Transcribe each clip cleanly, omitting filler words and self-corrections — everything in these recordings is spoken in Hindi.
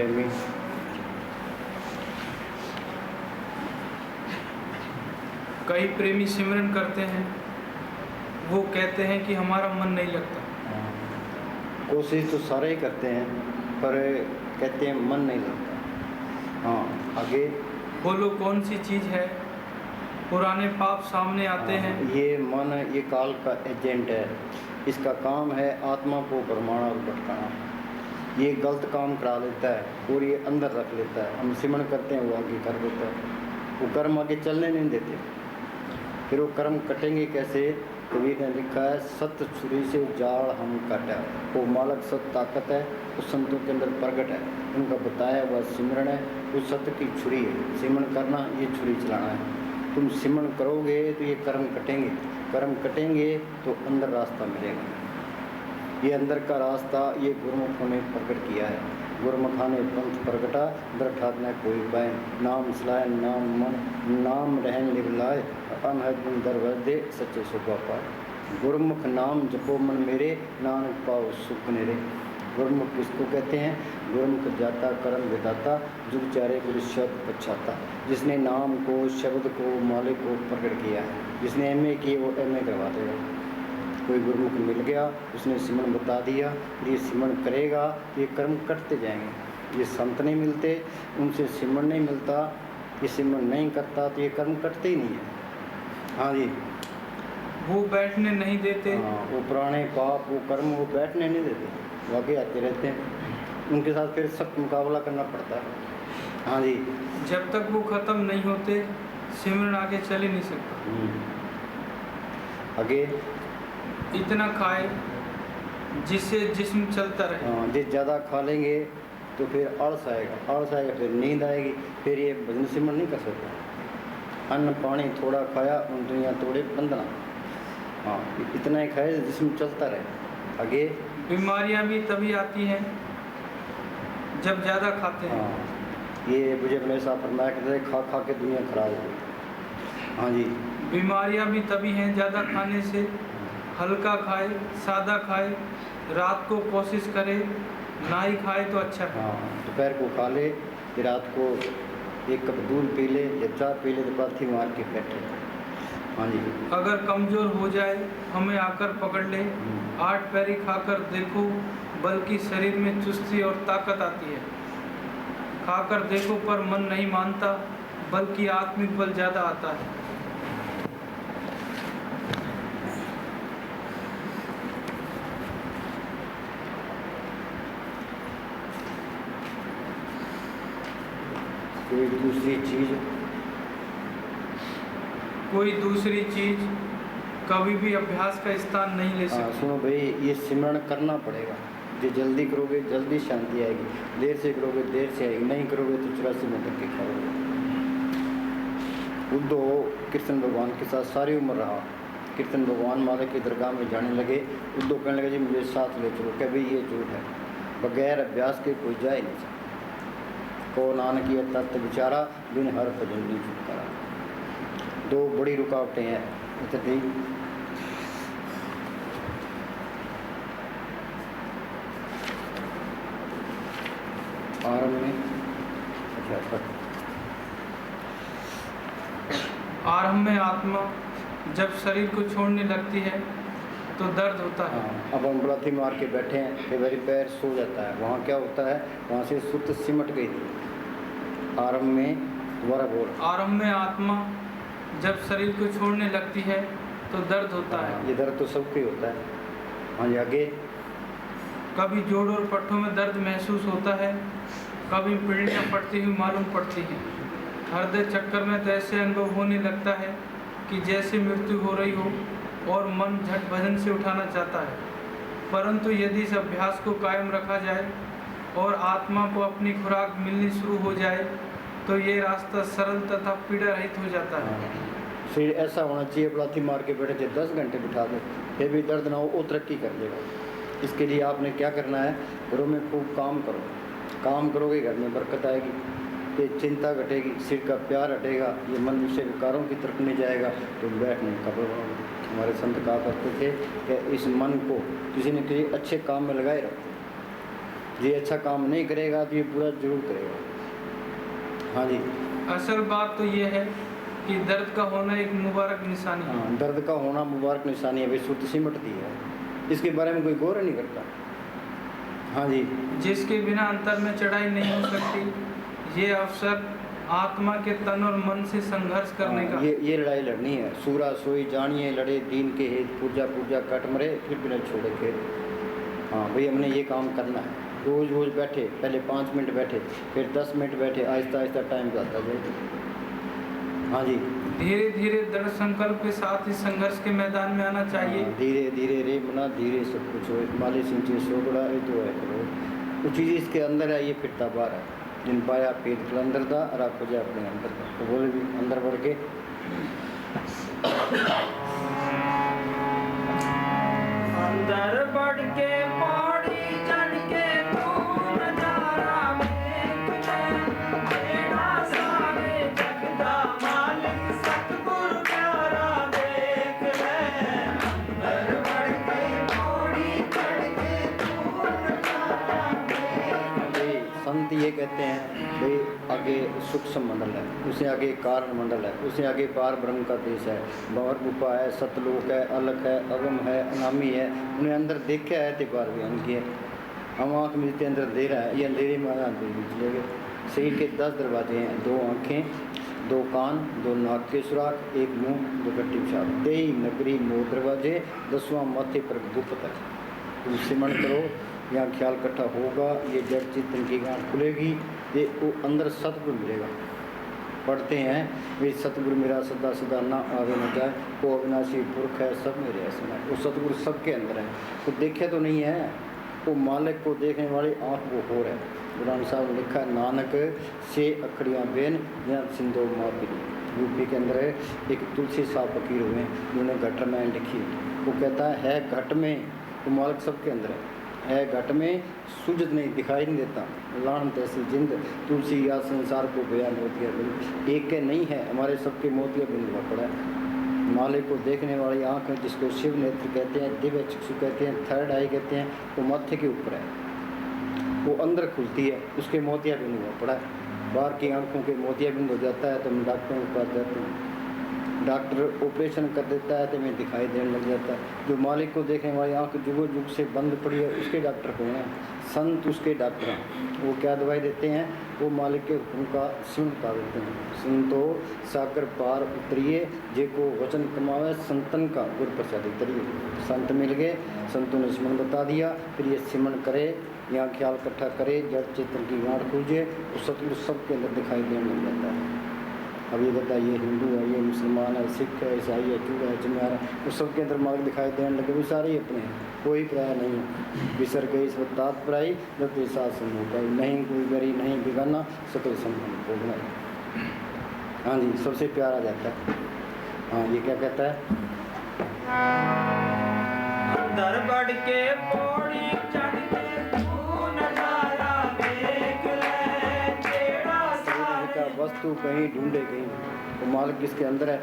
प्रेमी कई प्रेमी सिमरन करते हैं, वो कहते हैं कि हमारा मन नहीं लगता। कोशिश तो सारे ही करते हैं पर कहते हैं मन नहीं लगता। हाँ, आगे बोलो कौन सी चीज़ है, पुराने पाप सामने आते हैं। ये मन ये काल का एजेंट है, इसका काम है आत्मा को भरमाना और भटकाना। ये गलत काम करा लेता है और ये अंदर रख लेता है। हम सिमरन करते हैं, वो आगे कर देता है, वो कर्म आगे चलने नहीं देते। फिर वो कर्म कटेंगे कैसे? कबीर ने लिखा है, सत्य छुरी से जाल हम काटा। वो मालक सत्य ताकत है, उस संतों के अंदर प्रकट है, उनका बताया वह सिमरन है। उस सत्य की छुरी है, सिमरन करना, ये छुरी चलाना है। तुम सिमरन करोगे तो ये कर्म कटेंगे, कर्म कटेंगे तो अंदर रास्ता मिलेगा। ये अंदर का रास्ता ये गुरुमुखों ने प्रकट किया है। गुरुमुखा ने पंथ प्रगटा, दरठात न कोई उपाय। नाम सलाय नाम मन, नाम रहन लिवलाय, अनहद दरवदे सच्चे सुख पाए। गुरुमुख नाम जपो मन मेरे, नानक पाओ सुख नेरे। गुरुमुख किसको कहते हैं? गुरुमुख जाता कर्म विदाता, जुग चारे गुरु शब्द पछाता। जिसने नाम को, शब्द को, मालिक को प्रकट किया है। जिसने एमए किए वो एमए करवा देगा। कोई गुरुमुख मिल गया, उसने सिमरन बता दिया, ये सिमरन करेगा तो ये कर्म कटते जाएंगे। ये संत नहीं मिलते, उनसे सिमरन नहीं मिलता, ये सिमरन नहीं करता तो ये कर्म कटते ही नहीं है। हाँ जी, वो बैठने नहीं देते। हाँ, वो पुराने पाप वो कर्म वो बैठने नहीं देते, वो आगे आते रहते हैं। उनके साथ फिर सख्त मुकाबला करना पड़ता है। हाँ जी, जब तक वो ख़त्म नहीं होते सिमरन आगे चल ही नहीं सकता। आगे इतना खाए जिससे जिस्म चलता रहे। हाँ, जिस ज़्यादा खा लेंगे तो फिर आलस आएगा, आलस आएगा फिर नींद आएगी, फिर ये भजन सिमरन नहीं कर सकता। अन्न पानी थोड़ा खाया, उन दुनिया तोड़े बंधना। हाँ, इतना ही खाए जिस्म चलता रहे। आगे बीमारियां भी तभी आती हैं जब ज़्यादा खाते हैं। हाँ, ये मुझे हमेशा फरमाया करते खा खा के दुनिया खराब हो गई। हाँ जी, बीमारियां भी तभी हैं ज़्यादा खाने से। हल्का खाए, सादा खाए, रात को कोशिश करे ना ही खाए तो अच्छा है। हाँ, दोपहर को खा ले, फिर रात को एक कप दूध पी ले या चाय पी ले, तो पाथी मार के बैठे। हाँ जी, अगर कमज़ोर हो जाए हमें आकर पकड़ ले, 8 पैरी खाकर देखो, बल्कि शरीर में चुस्ती और ताकत आती है। खाकर देखो पर मन नहीं मानता, बल्कि आत्मिक बल ज़्यादा आता है। कोई दूसरी चीज़ कभी भी अभ्यास का स्थान नहीं ले सकती। सुनो भाई, ये सिमरन करना पड़ेगा। जो जल्दी करोगे जल्दी शांति आएगी, देर से करोगे देर से आएगी, नहीं करोगे तो 84 में धक्के खाओगे। उद्धव कृष्ण भगवान के साथ सारी उम्र रहा। कृष्ण भगवान माता की दरगाह में जाने लगे, उद्धव कहने लगे जी मुझे साथ ले चलो। क्या भाई ये झूठ है, बगैर अभ्यास के कोई जा ही नहीं सकता। को नानक ये तत्व विचारा, बिन हर भजन नहीं छुटकारा। 2 बड़ी रुकावटें हैं। अच्छा ठीक, आरंभ में आत्मा जब शरीर को छोड़ने लगती है तो दर्द होता है। अब हम बलाथी मार के बैठे हैं, कई बार पैर सो जाता है, वहाँ क्या होता है, वहाँ से सुत सिमट गई थी। आरंभ में दोबारा बोल। आरंभ में आत्मा जब शरीर को छोड़ने लगती है तो दर्द होता है। ये दर्द तो सबको ही होता है। हाँ जी, आगे कभी जोड़ और पट्टों में दर्द महसूस होता है, कभी पीड़ियाँ पड़ती हुई मालूम पड़ती हैं। हृदय चक्कर में तो ऐसे अनुभव होने लगता है कि जैसे मृत्यु हो रही हो और मन झट भजन से उठाना चाहता है। परंतु यदि इस अभ्यास को कायम रखा जाए और आत्मा को अपनी खुराक मिलनी शुरू हो जाए तो ये रास्ता सरल तथा पीड़ा रहित हो जाता है। शरीर ऐसा होना चाहिए, बलाथी मार के बैठे थे 10 घंटे बिठा दो फिर भी दर्द ना हो, वो तरक्की कर देगा। इसके लिए आपने क्या करना है, घरों में खूब काम करो। काम करोगे घर में बरकत आएगी, ये चिंता घटेगी, सिर का प्यार हटेगा, ये मन विषय विकारों की तरफ नहीं जाएगा, तो बैठने का बनोगे। हमारे संत कहा करते थे कि इस मन को किसी न किसी अच्छे काम में लगाए रखो। ये अच्छा काम नहीं करेगा तो ये पूरा जरूर करेगा। हाँ जी। असल बात तो ये है कि दर्द का होना एक मुबारक निशानी है। हाँ, दर्द का होना मुबारक निशानी है, विश्व सिमटती है, इसके बारे में कोई गौर नहीं करता। हाँ जी। जिसके बिना अंतर में चढ़ाई नहीं हो सकती, ये अवसर आत्मा के तन और मन से संघर्ष करने का। ये लड़ाई लड़नी है। सूरा सोई जानिए लड़े दीन के हेत, पूजा पूजा कट मरे फिर बिना छोड़े के। हाँ भाई, हमने ये काम करना है। रोज़ रोज़ बैठे, पहले 5 मिनट बैठे, फिर 10 मिनट बैठे, आहिस्ता आहिस्ता टाइम जाता जाए। हाँ जी। धीरे धीरे दृढ़ संकल्प के साथ इस संघर्ष के मैदान में आना चाहिए। धीरे धीरे रे मना धीरे सब कुछ हो, माली सिंचे सोगड़ा ये तो है करो, कुछ चीज़ इसके अंदर है, ये फिरता बाहर है। जिन पाया पेट के अंदर था और आपको जाए अपने अंदर था, तो बोले भी अंदर बढ़ के अंदर बढ़ के पौड़ी चढ़ के तू नजारा देख ले, तेरा सारे जग दा मालिक सतगुरु प्यारा देख ले। अंदर बढ़ के पौड़ी चढ़ के तू नजारा देख ले। संत ये कहते हैं भाई, आगे सूक्ष्म मंडल है, उसे आगे कारण मंडल है, उसे आगे पार ब्रह्म का देश है, बाहर गुफा है, सतलोक है, अलग है, अगम है, अनामी है। उन्हें अंदर देखा है तो पार भी उनकी है। हम आँख मिलते अंदर अंधेरा है, ये अंधेरे में चले गए। शरीर के 10 दरवाजे हैं, 2 आँखें, 2 कान, 2 नाक के सुराख, 1 मुँह, 2 गट्टी पेशाब, 23 नगरी 9 दरवाजे, 10वां माथे पर गुप्त है। तुम सिमरण करो, यहाँ ख्याल इकट्ठा होगा, ये जड़ चित्तन की गांठ खुलेगी, ये वो अंदर सतगुरु मिलेगा। पढ़ते हैं वे सतगुरु मेरा सदा सदा ना आवे न जाए, वो अविनाशी पुरख है सब मेरे ऐसा है। वो सतगुरु सबके अंदर है, वो देखे तो नहीं है, वो मालिक को देखने वाली आँख वो हो है। गुरु साहब ने लिखा है, नानक से अखड़ियाँ बेन या सिंधो माँ पिली। यूपी के अंदर एक तुलसी साहब फकीर हुए, उन्होंने घट में लिखी, वो कहता है घट में वो मालिक सबके अंदर है घट में सूझत नहीं, दिखाई नहीं देता, लान तैसी जिंद तुलसी या संसार को बया मोतिया बिंद। एक के नहीं है, हमारे सबके मोतिया बिंद हुआ पड़ा है। मालिक को देखने वाली आँख है, जिसको शिव नेत्र कहते हैं, दिव्य चक्षु कहते हैं, थर्ड आई कहते हैं, वो माथे के ऊपर है, वो अंदर खुलती है, उसके मोतिया बिंद हुआ पड़ा है। बाहर की आँखों के मोतिया बिंद हो जाता है तो हम डॉक्टरों के पास जाते हैं, डॉक्टर ऑपरेशन कर देता है तो हमें दिखाई देने लग जाता है। जो मालिक को देखने वाली आँख जुगो जुग से बंद पड़ी है, उसके डॉक्टर कौन है? संत उसके डॉक्टर हैं। वो क्या दवाई देते हैं? वो मालिक के हुक्म का सुन पा देते हैं। संतो सागर पार उतरिए, जे को वचन कमावे संतन का गुर प्रसाद उतरिए। संत मिल गए, संतों ने सिमरन बता दिया, फिर ये सिमरन करे, यहाँ ख्याल इकट्ठा करे, जड़ चेतन की गांठ खूजे, उस सतगुरु सबके अंदर दिखाई देने लग जाता है। अब ये कहता है ये हिंदू है, ये मुसलमान है, सिख है, ईसाई है, चूड़ा है, चमार है, उस सबके अंदर मार्ग दिखाई देने लगे। वो सारे ही अपने हैं, कोई पराया नहीं है। बिसर गई सब तात पराई, जब ये साथ समूह पाई, नहीं कोई गरी नहीं बिगाना, सकल संबंध भोगना। हाँ जी, सबसे प्यारा जाता है। हाँ, ये क्या कहता है? अंदर बढ़ के पौड़ी चढ़ के तू नजारा देख ले, तेरा सारे वस्तु कहीं ढूंढे कहीं, वो मालिक किसके अंदर है?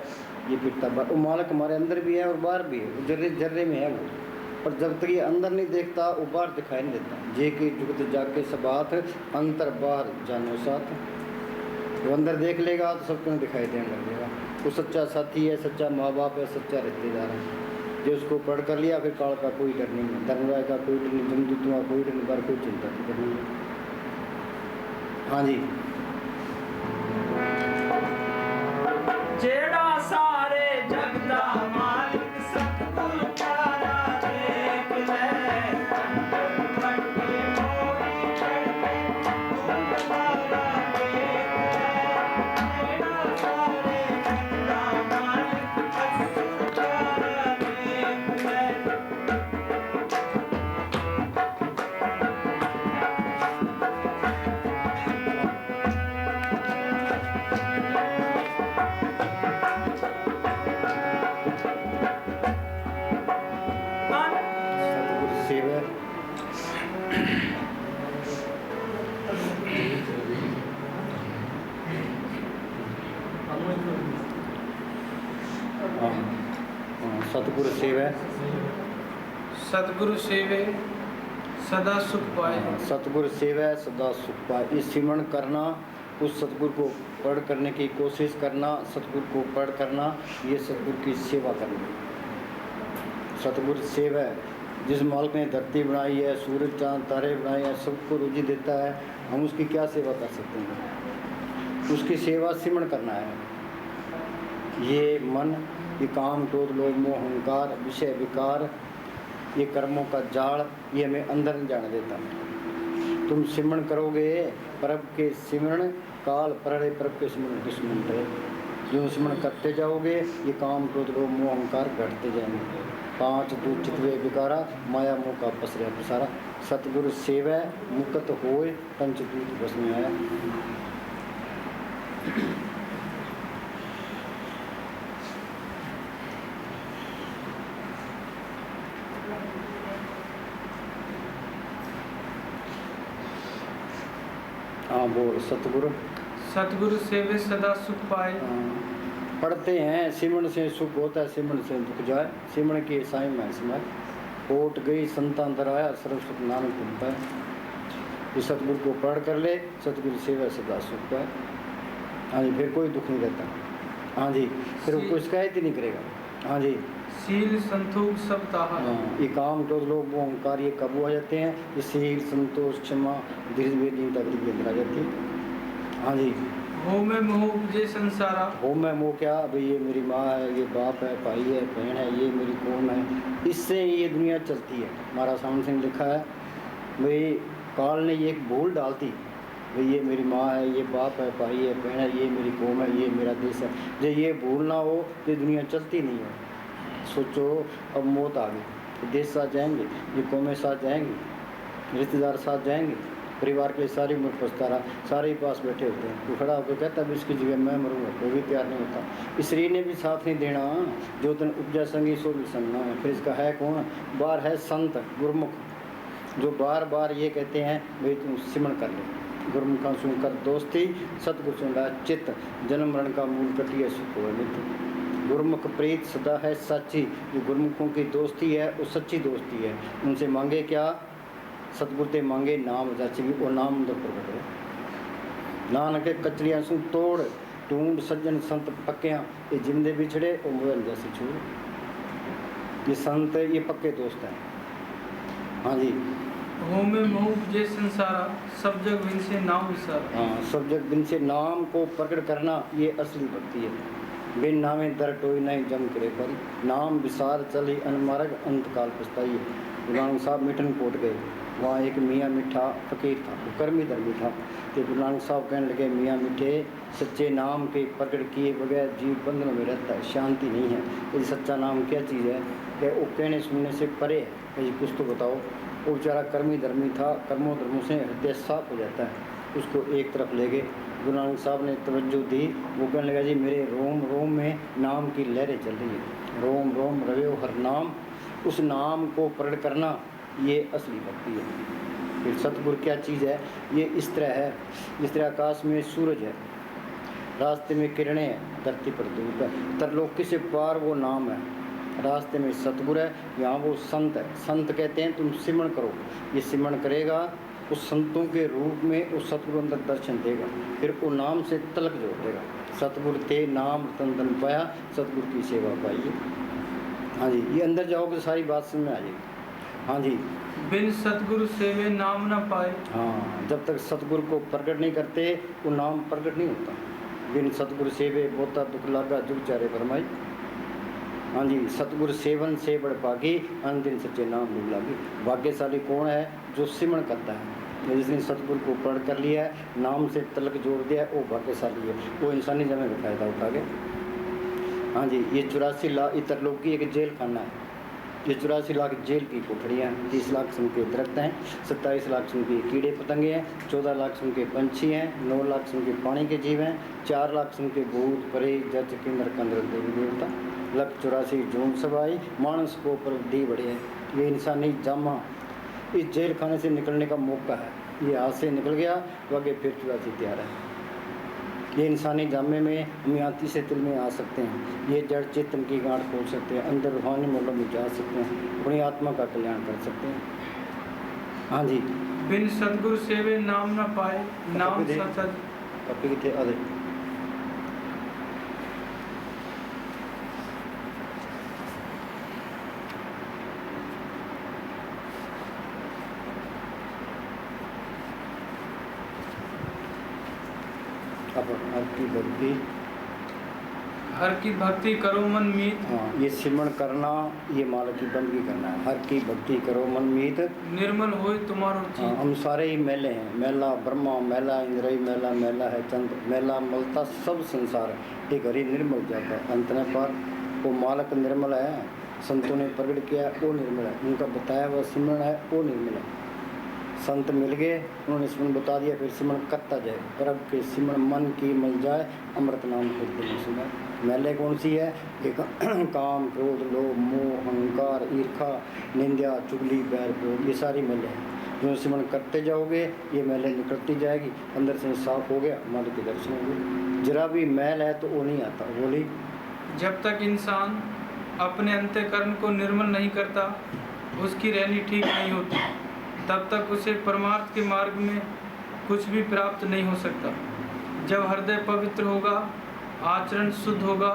ये पिटता बाहर। वो मालिक हमारे अंदर भी है और बाहर भी है, वो जर्रे जर्रे में है वो। और जब तक ये अंदर नहीं देखता, वो बाहर दिखाई नहीं देता। जे के जुगत जाके सबात, अंतर बाहर जानो साथ। वो अंदर देख लेगा तो सबको दिखाई देने लगेगा। वो सच्चा साथी है, सच्चा माँ बाप है, सच्चा रिश्तेदार है। जो उसको पढ़ कर लिया, फिर काल का कोई डर नहीं है, धर्मराय का कोई डर नहीं, जमदूतों का कोई डर नहीं, बार कोई चिंता नहीं है। हाँ जी, जेड़ा सारे जग दा मालिक सतगुरु प्यारा देख ले, अंदर बढ़ के पौड़ी चढ़ के तू नजारा देख ले, जेड़ा सारे जग दा मालिक सतगुरु प्यारा देख ले। सतगुरु सेवा। सतगुरु सेवा। सतगुरु सेवे सदा सुख पाए। सतगुरु सेवा सदा सुख पाए। ये सिमरण करना, उस सतगुरु को पढ़ करने की कोशिश करना, सतगुरु को पढ़ करना, ये सतगुरु की सेवा करना। सतगुरु सेवा है। जिस मालिक ने धरती बनाई है, सूरज चांद तारे बनाए हैं, सबको रोजी देता है, हम उसकी क्या सेवा कर सकते हैं? उसकी सेवा सिमरण करना है। ये मन, ये काम क्रोध लोभ मोह अहंकार विषय विकार, ये कर्मों का जाल, ये हमें अंदर नहीं जाने देता। तुम सिमरण करोगे, परब के सिमरण काल परड़े, परब के सिमरण दुश्मन रहे। जो सिमरण करते जाओगे, ये काम क्रोध लोभ मोह अहंकार घटते जाएंगे। 5 दूत चितवे विकारा, माया मोह का पसरे पसारा। सतगुरु सेवा मुक्त होए, पंचदूत बस में आया। हाँ बोल। सतगुरु सतगुरु सेवे सदा सुख पाए। पढ़ते हैं, सिमरण से सुख होता है, सिमरण से दुख जाए। सिमरण के साई में समय कोट गई संतान आया, सर्व सुख नानक होता है। ये सतगुरु को पढ़ कर ले, सतगुरु सेवा सदा सुख पाए। हाँ जी, फिर कोई दुख नहीं रहता। हाँ जी, फिर वो कोई शिकायत ही नहीं करेगा। हाँ जी, शील संतोष सब ताहा। ये काम क्रोध लोभ मोह अहंकार ये कब आ जाते हैं? ये शील संतोष क्षमा धीरज वेदीनता के अंदर आ जाती है। हाँ जी, हो में मोह उपजे संसारा। हो में मोह क्या? भाई ये मेरी माँ है, ये बाप है, भाई है, बहन है, ये मेरी कौम है, इससे ये दुनिया चलती है। महाराज सामने सिंह लिखा है, भाई काल ने ये एक भूल डालती, भाई ये मेरी माँ है, ये बाप है, भाई है, बहन है, ये मेरी कौम है, ये मेरा देश है। जब ये भूल ना हो तो दुनिया चलती नहीं है। सोचो, अब मौत आ गई तो देश साथ जाएंगे, ये कौमें साथ जाएंगी, रिश्तेदार साथ जाएंगे, परिवार के सारी उम्र पछता रहा, सारे ही पास बैठे होते हैं। तो खड़ा होकर कहता है इसकी जगह मैं मरूंगा, कोई भी तैयार नहीं होता। इस शरीर ने भी साथ नहीं देना। जो तन उपजा संगी सो भी संग ना है। फिर इसका है कौन? बार है संत गुरमुख, जो बार बार ये कहते हैं भाई तुम सिमरण कर ले। गुरमुखा सुनकर दोस्ती, सतगुरु सुनला चित्त, जन्म मरण का मूल कटिया सुख हो नित्य। गुरमुख प्रीत सदा है सच्ची। जो गुरमुखों की दोस्ती है वो सच्ची दोस्ती है। उनसे मांगे क्या? सतगुरु ते मांगे नाम जाची, वो नाम अंदर प्रकट हो। नानक कचरियां सु तोड़, ढूंढ सज्जन संत पक्कियां, ये जिंदे बिछड़े वो मुरन जैसे छोड़। ये संत ये पक्के दोस्त हैं। हाँ जी, हो में मोह उपजे संसारा, सब जग बिन से नाम विसारा। हाँ, सब जग बिन से नाम को प्रकट करना ये असली भक्ति है। बिन नामे दर टोई नहीं जम करे पर, नाम विसार चली अनमार्ग अंत काल पछताई। गुरु नानक साहब मिठन कोट गए, वहाँ एक मियाँ मिठा फकीर था, वो कर्मी धर्मी था। तो गुरु नानक साहब कहने लगे, मियाँ मिठे, सच्चे नाम के प्रकट किए बगैर जीव बंधन में रहता है, शांति नहीं है। ये सच्चा नाम क्या चीज़ है? कि वो कहने सुनने से परे है। कुछ तो बताओ। वो बेचारा कर्मी धर्मी था, कर्मों धर्मों से हृदय साफ हो जाता है। उसको एक तरफ ले गए, गुरु नानक साहब ने तवज्जो दी। वो कहने लगा, जी मेरे रोम रोम में नाम की लहरें चल रही है, रोम रोम रवे हर नाम। उस नाम को प्रकट करना ये असली भक्ति है। फिर सतगुरु क्या चीज़ है? ये इस तरह है, जिस तरह आकाश में सूरज है, रास्ते में किरणें हैं, धरती पर धूप है, तरलोकी से पार वो नाम है। रास्ते में सतगुरु है, यहाँ वो संत है। संत कहते हैं तुम सिमरण करो, ये सिमरण करेगा उस संतों के रूप में उस सतगुरु अंदर दर्शन देगा, फिर वो नाम से तलक जोड़ देगा। सतगुरु ते नाम तन तन पाया, सतगुरु की सेवा पाइए। हाँ जी, ये अंदर जाओगे तो सारी बात समझ में आ जाएगी। हाँ जी, बिन सतगुरु सेवे नाम न पाए। हाँ, जब तक सतगुरु को प्रकट नहीं करते वो नाम प्रकट नहीं होता। बिन सतगुरु सेवे बोता दुख लागा जुग चारे फरमाई। हाँ जी, सतगुरु सेवन से बड़ भागी, अंतिम सच्चे नाम मिल लागी। भाग्यशाली कौन है? जो सिमरण करता है। जिसने सतगुरु को पढ़ कर लिया है, नाम से तलक जोड़ दिया, वो भाग्यशाली है। वो इंसानी जमे का फायदा उठा गया। हाँ जी, ये 84 लाख तरलोकी एक जेल खाना है। ये 84 लाख जेल की कोठरियाँ हैं, 30 लाख किस्म के दरख्त हैं, 27 लाख किस्म के कीड़े पतंगे हैं, 14 लाख किस्म के पंछी हैं, 9 लाख किस्म के पानी के जीव हैं, 4 लाख किस्म के भूत परे जज किन्नर कंदर देवी देवता, 184 जून सबाई मानस को पर दी बड़े हैं। ये इंसानी जामा इस जेल खाने से निकलने का मौका है। ये हाथ से निकल गया तो आगे फिर 84 तैयार है। ये इंसानी जामे में हम यहाँ तीसरे तिल में आ सकते हैं। ये जड़ चेतन की गांठ खोल सकते हैं, अंदर रूहानी मोलों में जा सकते हैं, अपनी आत्मा का कल्याण कर सकते हैं। हाँ जी बिन सतगुरु सेवे नाम न पाए, नाम दे। सत कॉपी कितने अरे अब आपकी भक्ति हर की भक्ति करो मन मीत, हाँ ये सिमरण करना, ये मालक की बंदगी करना है। हर की भक्ति करो मन मीत, निर्मल होय तुम्हारो हाँ, चित। हम सारे ही मैले हैं। मैला ब्रह्मा, मैला इंद्रिय, मैला मैला है चंद्र, मैला मलता सब संसार एक हरि निर्मल जाता है। अंतने पर वो मालक निर्मल है, संतों ने प्रकट किया वो निर्मल है, उनका बताया हुआ सिमरण है वो निर्मल है। संत मिल गए, उन्होंने सिमरण बता दिया, फिर सिमरण करता जाए। प्रभ के सिमरण मन की मल जाए, अमृत नाम को सुना। मैले कौन सी है? एक काम, क्रोध, लोभ, मोह, अहंकार, ईर्खा, निंदा, चुगली, बैर, क्रोध, ये सारी मैले हैं। जो सिमरण करते जाओगे ये मैले निकलती जाएगी, अंदर से साफ हो गया, मन के दर्शन हो गए। जरा भी मैल है तो वो नहीं आता। बोली जब तक इंसान अपने अंतःकरण को निर्मल नहीं करता, उसकी रहनी ठीक नहीं होती, तब तक उसे परमार्थ के मार्ग में कुछ भी प्राप्त नहीं हो सकता। जब हृदय पवित्र होगा, आचरण शुद्ध होगा,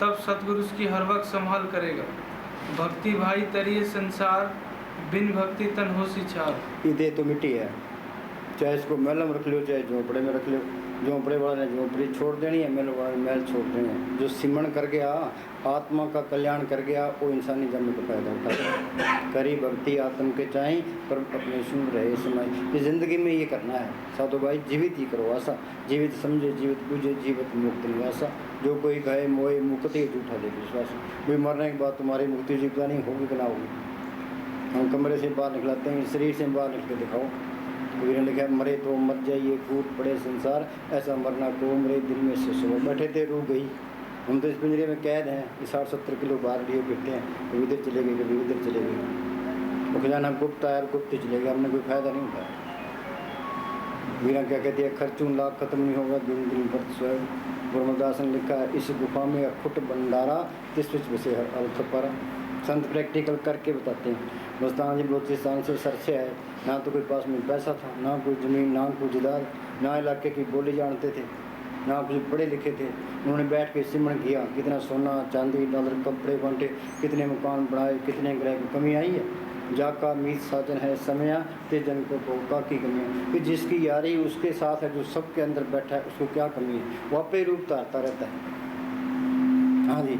तब सतगुरु उसकी हर वक्त संभाल करेगा। भक्ति भाई तरिए संसार, बिन भक्ति तन होसी छार। ये दे तो मिट्टी है, चाहे इसको मैलम रख लो चाहे झोंपड़े में रख लो। झोंपड़े वाले ने झोंपड़ी छोड़ देनी है, मैल वाले ने मैल छोड़ देनी है। जो सिमरण कर गया, आत्मा का कल्याण कर गया, वो इंसानी जन्म को फायदा उठाता है। करी भक्ति आत्म के चाहें पर अपने शुभ रहे समय। ये जिंदगी में ये करना है साधु भाई, जीवित ही करो आशा। जीवित समझे, जीवित पूजे, जीवित मुक्त निवासा। जो कोई कहे मोए मुक्ति, झूठा दे विश्वास। कोई मरने के बाद तुम्हारी मुक्ति जीविका नहीं होगी कि ना होगी। हम कमरे से बाहर निकलाते हैं, शरीर से बाहर निकल के दिखाओ। कबीर ने लिखा, मरे तो मर जाइए, कूद पड़े संसार, ऐसा मरना को मरे दिल में से सुबह। बैठे थे रूह गई, हम तो इस पिंजरे में कैद हैं। 60-70 किलो बाहर लिए फिरते हैं, कभी इधर चले गए कभी उधर चले गए। वो खजाना गुप्त आया और गुप्त चले गए, हमने कोई फायदा नहीं उठाया। वीरा क्या कहती है, खर्चून लाख खत्म नहीं होगा, दिन दिन पर स्वयं। ब्रह्मदास ने लिखा है, इस गुफा में अखुट भंडारा, तिस बसे हर अर्थ पर। संत प्रैक्टिकल करके बताते हैं। मुस्तान जी बलोचिस्तान से सर से आए, ना तो कोई पास में पैसा था, ना कोई ज़मीन, ना कोई जिदार, ना इलाके की बोली जानते थे, ना कुछ पढ़े लिखे थे। उन्होंने बैठ के सिमरण किया, कितना सोना चांदी डॉलर कपड़े बांटे, कितने मकान बनाए, कितने ग्रह की कमी आई है। जाका मीत साजन है समया, ते जन को भोगा की कमी है। कि जिसकी यारी उसके साथ है, जो सबके अंदर बैठा है, उसको क्या कमी है? वो आपे रूप तारता रहता है। हाँ जी,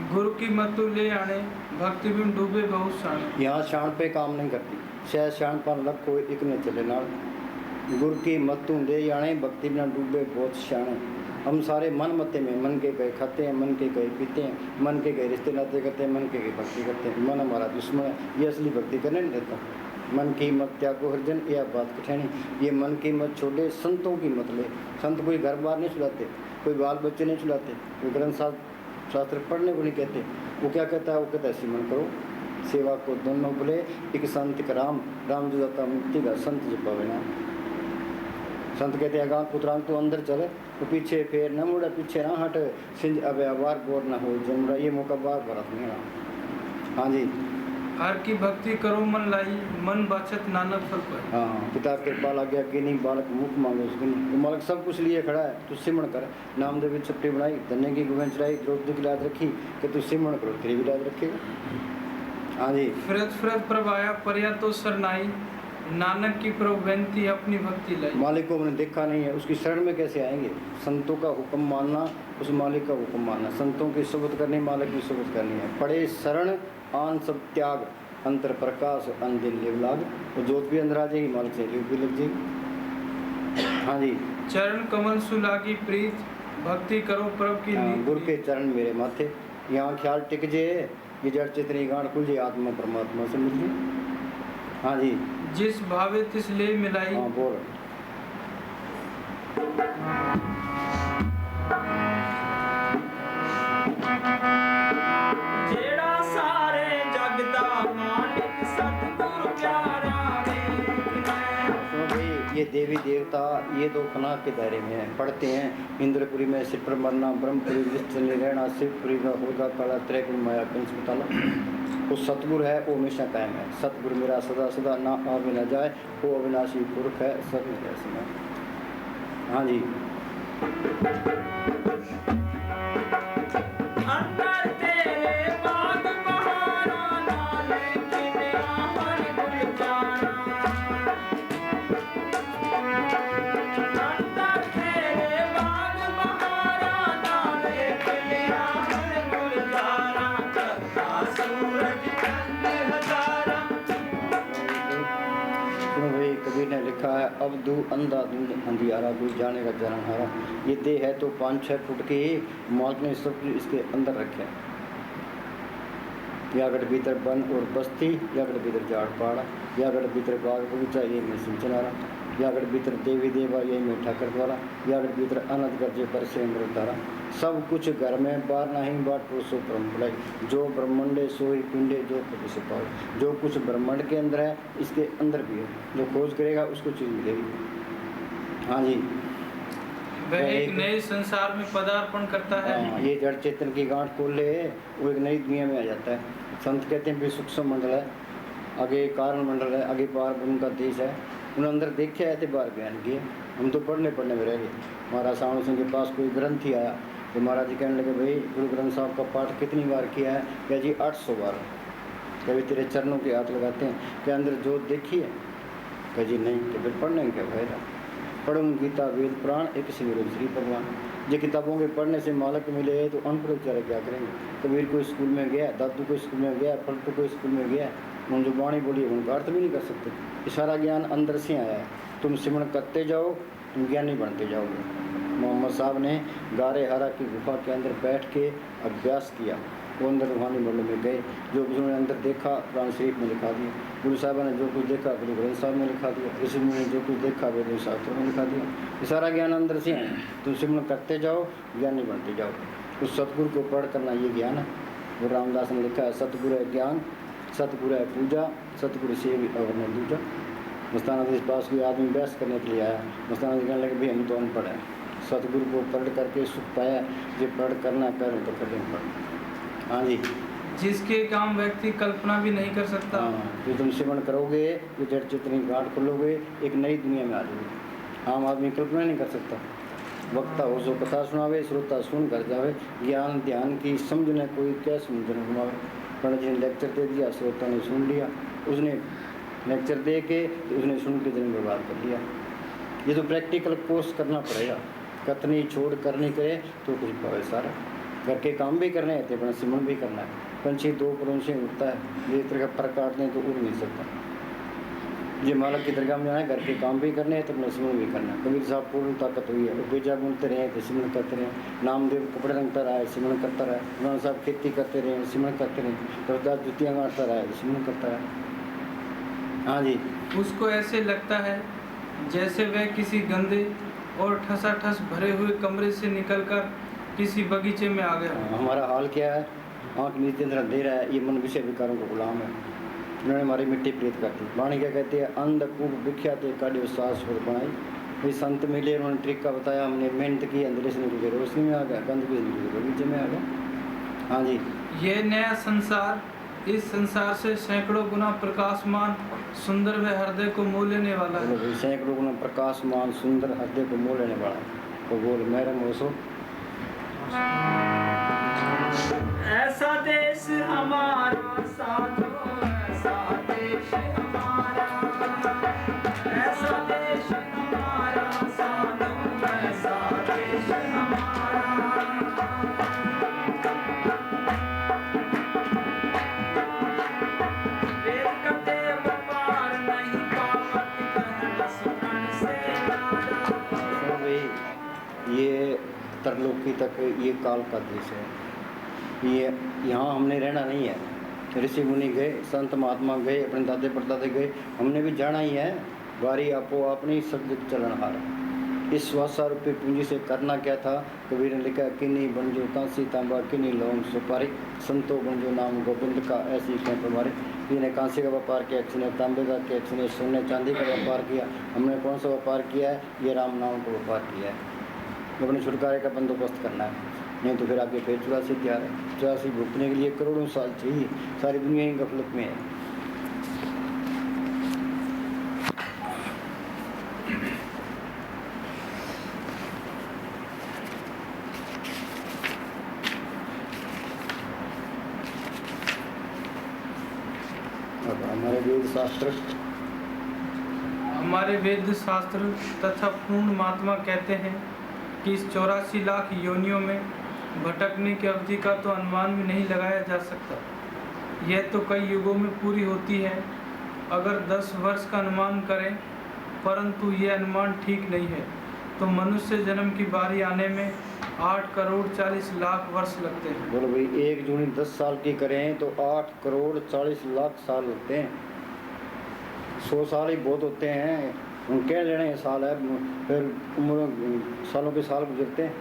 गुरु की मतु ले आने, भक्ति बिन डूबे बहुत शाने। यहाँ शान पे काम नहीं करती, शायद शान पर लग कोई एक न चले नाल। गुरु की मतू दे आने, भक्ति बिना डूबे बहुत शाने। हम सारे मन मते में, मन के गए खाते हैं, मन के गए पीते हैं, मन के गए रिश्ते नाते करते हैं, मन के गए भक्ति करते हैं। मन हमारा दुश्मन है, ये असली भक्ति करने नहीं देता। मन की मत त्यागो हरिजन, यह बात कठिनी। ये मन की मत छोड़े, संतों की मत ले। संत कोई घर बार नहीं सुलाते, कोई बाल बच्चे नहीं सुलाते, कोई ग्रंथ शास्त्र पढ़ने को नहीं कहते। वो क्या कहता है? वो कहता है सिमरण करो, सेवा को दोनों बोले। एक संत का राम जो जाता मुक्ति का, संत जपा बिना। संत कहते हैं, गाँव पुत्रांग तो अंदर चले, तो पीछे फेर न मुड़ा, पीछे ना हट, सिंज अब आवार बोर न हो जमुड़ा। ये मौका बार भरत नहीं रहा। हाँ जी, हर की भक्ति करो मन लाई, मन बाचत नानक फल पाए। हाँ, पिता के पाल आ गया कि नहीं, बालक मुख मांगे उसको नहीं। तो मालक सब कुछ लिए खड़ा है, तू सिमरण कर। नामदेव की छुट्टी बनाई, धन्य की गोविंद चढ़ाई, द्रौपदी की लाज रखी कि तू सिमरण करो, तेरी भी लाज रखेगा। हाँ जी, फिरत फिरत प्रभ आया, पर्या तो सरनाई, नानक की प्रभु बेनती अपनी भक्ति लाई। मालिक को हमने देखा नहीं है, उसकी शरण में कैसे आएंगे? संतों का हुक्म मानना, उस मालिक का हुक्म मानना। संतों की सुबत करनी, मालिक की सुबत करनी है। पड़े शरण आन सब त्याग, अंतर प्रकाश अन दिन लेव लाग। तो जोत भी अंदर आ जाएगी, मालिक से भी लग जाएगी। हाँ जी, चरण कमल सुलागी प्रीत, भक्ति करो प्रभु की नीत। गुरु के चरण मेरे माथे, यहाँ ख्याल टिक जे, ये जड़ चेतनी गांठ खुल जाए, आत्मा परमात्मा से मिल जाए। हाँ जी, जिस भावे तिस ले मिलाई। हाँ बोल। जेड़ा सारे जग दा मालिक सतगुरु प्यारा वे। ये देवी देवता ये दो फना के दायरे में है, पढ़ते हैं। इंद्रपुरी में सिर पर मरना, ब्रह्मपुरी विश्व रहना, शिवपुरी में होगा काला, त्रैकुट माया कंस बताना। वो सतगुरु है, वो हमेशा कायम है। सतगुरु मेरा सदा सदा ना आवे ना जाए, वो अविनाशी पुरख है सब मेरे समय। हाँ जी। अंदर तेरे बाग बहारा नाले खिलिया हर गुलजारा। अंदर तेरे बाग बहारा नाले खिलिया हर गुलजारा। करता सूरज चंद हजारा। सुनो भाई, कबीर ने लिखा है, अब दू अंधा दूध अंधियारा, कोई जाने का जानहारा। ये देह है तो 5-6 फुट की, मालिक ने सब कुछ इसके अंदर रखे। यागढ़ भीतर वन और बस्ती, यागढ़ भीतर झाड़ पहाड़, यागढ़ भीतर बाग बगीचा, ये में सिंचनारा, यागढ़ भीतर देवी देवा, ये में ठाकर द्वारा, यागढ़ भीतर अनंत गर्जे पर से अमृतारा। सब कुछ घर में बार नहीं बाट पुरुषो परम बुलाई। जो ब्रह्मंडे सोई पिंडे जो प्रति से पाओ। जो कुछ ब्रह्मांड के अंदर है, इसके अंदर भी है। जो खोज करेगा उसको चीज़ मिलेगी। हाँ जी। वह एक नए संसार में पदार्पण करता है। ये जड़ चेतन की गांठ खोल ले, वो एक नई दुनिया में आ जाता है। संत कहते हैं भी सूक्ष्म मंडल है, आगे कारण मंडल है, आगे पार ब्रह्म का देश है। उन्होंने अंदर देखे आए थे, बाहर बयान किए। हम तो पढ़ने में रह गए। महाराज सावण सिंह के पास कोई ग्रंथ ही आया तो महाराज जी कहने लगे, भाई गुरु ग्रंथ साहब का पाठ कितनी बार किया है? क्या जी 800 बार। कभी तेरे चरणों के हाथ लगाते हैं, क्या अंदर जोत देखी है? क्या जी नहीं। तो फिर पढ़ने क्या फायदा? पढ़ो गीता वेद पुराण एक सिमरन श्री भगवान। ये किताबों के पढ़ने से मालक मिले तो अनपढ़ बेचारे क्या करेंगे? कबीर कोई स्कूल में गया, दादू कोई स्कूल में गया, फलटू कोई स्कूल में गया, उन जो वाणी बोली है उनका अर्थ भी नहीं कर सकते। ये सारा ज्ञान अंदर से आया है। तुम सिमरण करते जाओ, तुम ज्ञानी बनते जाओगे। मोहम्मद साहब ने गारे हरा की गुफा के अंदर बैठ के अभ्यास किया। वो अंदर रूहानी मंडल में गए। जो कुछ उन्होंने अंदर देखा कुरान शरीफ में लिखा दिया। गुरु साहब ने जो कुछ देखा गुरु ग्रंथ साहब में लिखा दिया। ऋषि ने जो कुछ देखा वेद शास्त्रों में लिखा दिया। ये सारा ज्ञान अंदर से है। तुम सिमरण करते जाओ, ज्ञानी बनते जाओ। उस सतगुरु को पढ़ करना ये ज्ञान है। गुरु रामदास ने लिखा है, सतगुरु है ज्ञान, सतगुरु है पूजा, सतगुरु से भी अवर न दूजा। मस्ताना जी पास कोई आदमी बहस करने के लिए आया। मस्ताना जी कहने लगे, भाई हम तो अनपढ़ हैं, सतगुरु को पढ़ करके सुख पाया, ये पढ़ करना करें तो करें पढ़। हाँ जी। जिसके काम व्यक्ति कल्पना भी नहीं कर सकता। हाँ, जो तुम सिमरण करोगे, जो जड़ चेतन की गांठ खोलोगे, एक नई दुनिया में आ जाओगे। आम आदमी कल्पना नहीं कर सकता। वक्ता हो सो कथा सुनावे, श्रोता सुन कर जावे, ज्ञान ध्यान की समझने कोई क्या समझने घुमावे। पंडित जी ने लेक्चर दे दिया, श्रोता ने सुन लिया, उसने लेक्चर दे के उसने सुन के दिन बर्बाद कर दिया। ये तो प्रैक्टिकल कोर्स करना पड़ेगा। कतनी छोड़ करनी करे तो कुछ पावे सारा। घर के काम भी करने हैं, अपना सिमरण भी करना है। पंछी 2 परों से उड़ता है, ये तरह का पर काट दें तो उड़ नहीं सकता। ये मालक की दरगाह में जाना है, घर के काम भी करने हैं तो अपना सिमरण भी करना है। कबीर साहब पूर्ण ताकत हुई है, बेजा बुनते रहे तो सिमरण करते रहे। नामदेव कपड़े रंगता रहा है, सिमरण करता रहा। इमाम साहब खेती करते रहे, सिमरण करते रहे। रविदास जुतियाँ गाँटता रहा है तो सिमरण करता रहा। हाँ जी। उसको ऐसे लगता है जैसे वह किसी गंदे और ठसाठस भरे हुए कमरे से निकलकर किसी बगीचे में आ गया। हमारा हाल क्या है? आँख नीचे तरह दे रहा है, ये मन विषय विकारों का गुलाम है। उन्होंने हमारी मिट्टी प्रीत कर दी। वाणी क्या कहते हैं? अंधकूप विख्यात काढ़ियो सास पर बनाई। कोई संत मिले, उन्होंने ट्रिक का बताया, हमने मेहनत की, अंधेरे से निकल गए रोशनी में आ गया, गंदगी से निकल गए बगीचे में आ गया। हाँ जी। ये नया संसार इस संसार से सैकड़ों गुना प्रकाशमान, सुंदर व हृदय को मोह लेने वाला है। सैकड़ों गुना प्रकाशमान, सुंदर, हृदय को मोह लेने वाला है। तो बोल मेरे मोसो ऐसा देश हमारा साधो, ऐसा देश हमारा, ऐसा देश हमारा साधो, ऐसा देश हमारा। वेद कते व्यापार नहीं पावत, कहना सुनन से नारा। ये तरलोकी तक ये काल का देश है। ये यहाँ हमने रहना नहीं है। ऋषि मुनि गए, संत महात्मा गए, अपने दादे परदादे गए, हमने भी जाना ही है। बारी आपो अपनी सब चलनहार। इस स्वासा रूपी पूंजी से करना क्या था? कबीर ने लिखा, किन्नी बनजो कांसी तांबा, किन्नी लौंग सुपारी, संतो बनजो नाम गोविंद का, ऐसी क्यों तुम्हारे। किसी ने कांसी का व्यापार किया, किसी ने तांबे का किया, किसी ने सोने चांदी का व्यापार किया। हमने कौन सा व्यापार किया है? ये राम नाम का व्यापार किया है। अपने छुटकारे का बंदोबस्त करना है। नहीं तो फिर आगे फिर 84 तैयार है। 84 भुगतने के लिए करोड़ों साल चाहिए, सारी दुनिया ही गफलत में है। अब हमारे वेद शास्त्र तथा पूर्ण महात्मा कहते हैं कि इस 84 लाख योनियों में भटकने की अवधि का तो अनुमान भी नहीं लगाया जा सकता। यह तो कई युगों में पूरी होती है। अगर 10 वर्ष का अनुमान करें, परंतु यह अनुमान ठीक नहीं है, तो मनुष्य जन्म की बारी आने में 8 करोड़ 40 लाख वर्ष लगते हैं। बोलो भाई, 1 जूनी 10 साल की करें तो 8 करोड़ 40 लाख साल होते हैं। 100 साल ही बहुत होते हैं, उनके लेने ये साल है, फिर उम्र सालों के साल गुजरते हैं,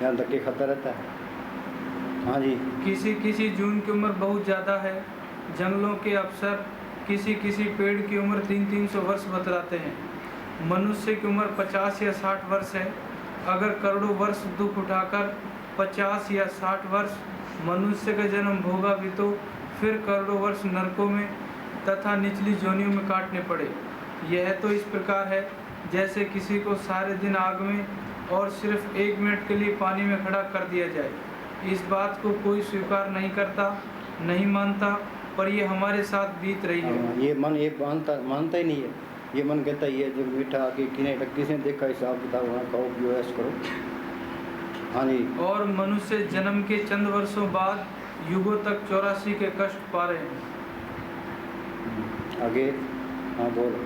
यहाँ तक के खतरा रहता है। हाँ जी। किसी जून की उम्र बहुत ज़्यादा है। जंगलों के अफसर किसी पेड़ की उम्र 300 वर्ष बतलाते हैं। मनुष्य की उम्र 50 या 60 वर्ष है। अगर करोड़ों वर्ष दुख उठाकर 50 या 60 वर्ष मनुष्य का जन्म भोगा भी, तो फिर करोड़ों वर्ष नरकों में तथा निचली जोनियों में काटने पड़े। यह तो इस प्रकार है जैसे किसी को सारे दिन आग में और सिर्फ 1 मिनट के लिए पानी में खड़ा कर दिया जाए। इस बात को कोई स्वीकार नहीं करता, नहीं मानता, पर यह हमारे साथ बीत रही है। ये मन ये मानता ही नहीं है। ये मन कहता ही है जब मीठा आके किसने देखा हिसाब किताब वहाँ खाओ पियो ऐश करो। हाँ जी। और मनुष्य जन्म के चंद वर्षों बाद युगों तक 84 के कष्ट पा रहे हैं। आगे हाँ बोलो।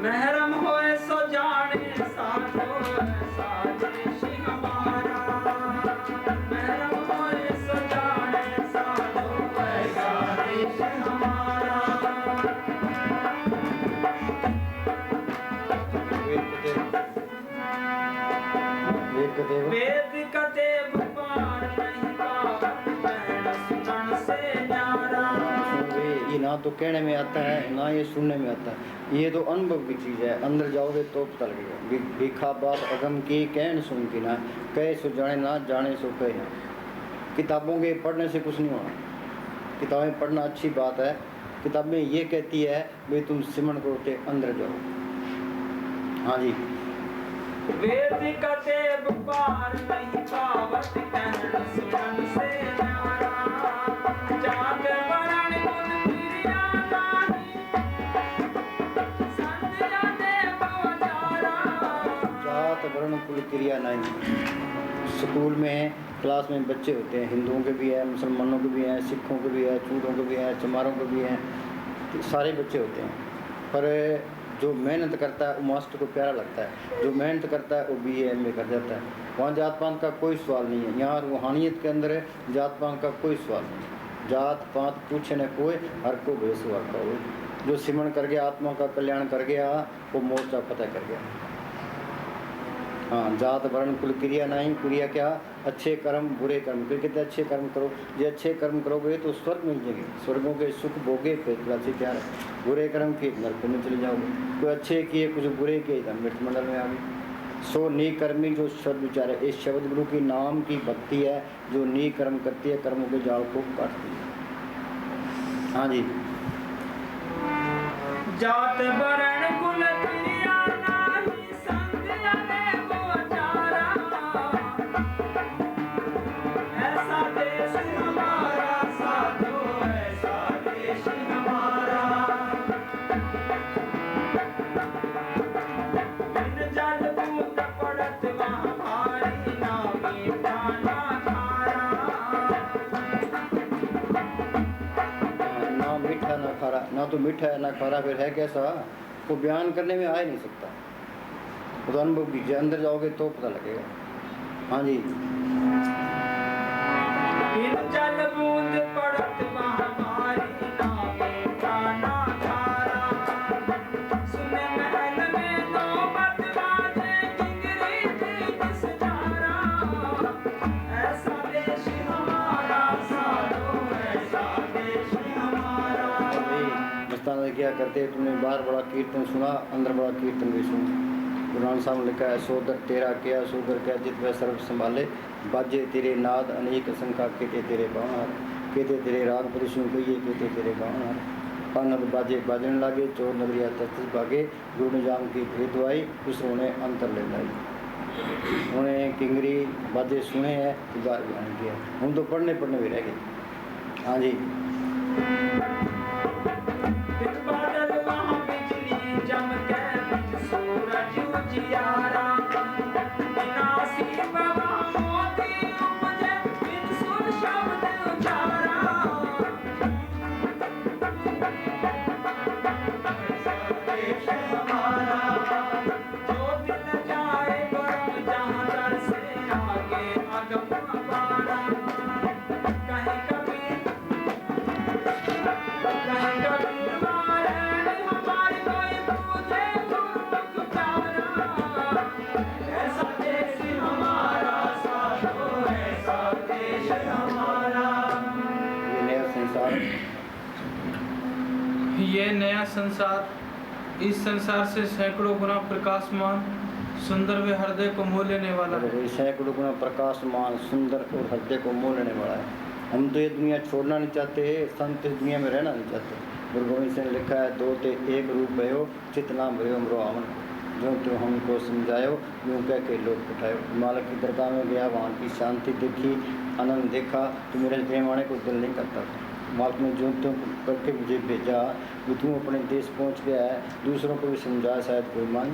महरम होए सो जाने साधो साजिश हमारा। महरम होए सो जाने साधो साजिश हमारा। वेद कदेव पार नहीं पावत कहना सुनन से न्यारा। ये ना तो कहने में आता है ना ये सुनने में आता है, ये तो अनुभव की चीज़ है। अंदर जाओगे तो पता लगेगा। भीखा बात अगम की कहन सुन की ना, कहे सो जाने ना जाने सो कहे ना। किताबों के पढ़ने से कुछ नहीं होना। किताबें पढ़ना अच्छी बात है। किताबें ये कहती है भाई तुम सिमरन करोते अंदर जाओ। हाँ जी। वेद कदेव पार नहीं पावत कहन सुनन से न्यारा। जात वरण गुण क्रिया नाही संध्या देव चारा। जात वर्ण कुल क्रिया नहीं। स्कूल में क्लास में बच्चे होते हैं, हिंदुओं के भी हैं, मुसलमानों के भी हैं, सिखों के भी हैं, चूड़ों के भी हैं, चमारों के भी हैं, सारे बच्चे होते हैं। पर जो मेहनत करता है वो मास्टर को प्यारा लगता है। जो मेहनत करता है वो BA MA कर जाता है। वहाँ जात पात का कोई सवाल नहीं है। यहाँ रूहानियत के अंदर है, जात पात का कोई सवाल नहीं। जात पात पूछे न कोई, हर को बेसवाल का हो। जो सिमरन कर गया, आत्मा का कल्याण कर गया, वो मोर्चा फतेह कर गया। हाँ, जात वर्ण कुल क्रिया नहीं। क्रिया क्या? अच्छे कर्म बुरे कर्म। फिर कहते अच्छे कर्म करो। जो अच्छे कर्म करोगे तो स्वर्ग मिल जाएंगे, स्वर्गों के सुख भोगे फिर से क्या है। बुरे कर्म किए नरक में चले जाओगे। कोई अच्छे किए कुछ बुरे किए तो मृत मंडल में आ गए। सो नी कर्मी जो शब्द विचार है, इस शब्द गुरु की नाम की भक्ति है जो नी कर्म करती है, कर्मों के जाल को काटती है। हाँ जी। जात वर्ण कुल क्रिया नाही संध्या देव चारा। ऐसा देश हमारा साधो, ऐसा देश हमारा। बिन जल बूंद पड़त वहाँ भारी, ना मीठा ना खारा। ना मीठा ना खारा, ना तो मीठा है ना खारा, फिर है कैसा? वो बयान करने में आ ही नहीं सकता। वो तो अनुभव कीजिए, अंदर जाओगे तो पता लगेगा। हाँ जी। बिन जल बूंद पड़त वहाँ भारी, ना मीठा ना खारा। सुने महल में नौबत बाजे, किंगरी थी किस धारा। ऐसा देश हमारा साधो, ऐसा देश हमारा। मस्ताना क्या करते, तुमने बाहर बड़ा कीर्तन सुना, अंदर बड़ा कीर्तन भी सुना। गुरु नानक साहब ने लिखा है, सोदर तेरा किया सोदर क्या जित वह सर्व संभाले, बाजे तेरे नाद अनेक संख्या केते तेरे बावनार, केते तेरे राग परिशु कहिए केते तेरे बावनार, पानद बाजे बाजन लागे चोर नगरिया तस्तिस भागे, गुरु निजाम की भेद दवाई दूसरों ने अंतर ले लाई। उन्हें किंगरी बाजे सुने हैं बार बयान किया, हम तो पढ़ने भी रह गए। हाँ जी ये नया संसार इस संसार से सैकड़ों गुना प्रकाशमान सुंदर व हृदय को मोह लेने वाला है। सैकड़ों गुना प्रकाशमान सुंदर और हृदय को मोह लेने वाला है। हम तो ये दुनिया छोड़ना नहीं चाहते, संत इस दुनिया में रहना नहीं चाहते। गुरु गोविंद सिंह ने लिखा है, दो ते एक रूप भयो चित नाम भयो अमरो आवन, जो तो हमको समझायो यूँ कह के लोग उठायो। मालिक की दरगाह में गया, वहाँ की शांति देखी, आनंद देखा तो मेरे प्रेमाने को दिल नहीं करता था। मालिक ने जो तुम करके मुझे भेजा कि तू अपने देश पहुँच गया है, दूसरों को भी समझा, शायद कोई मान।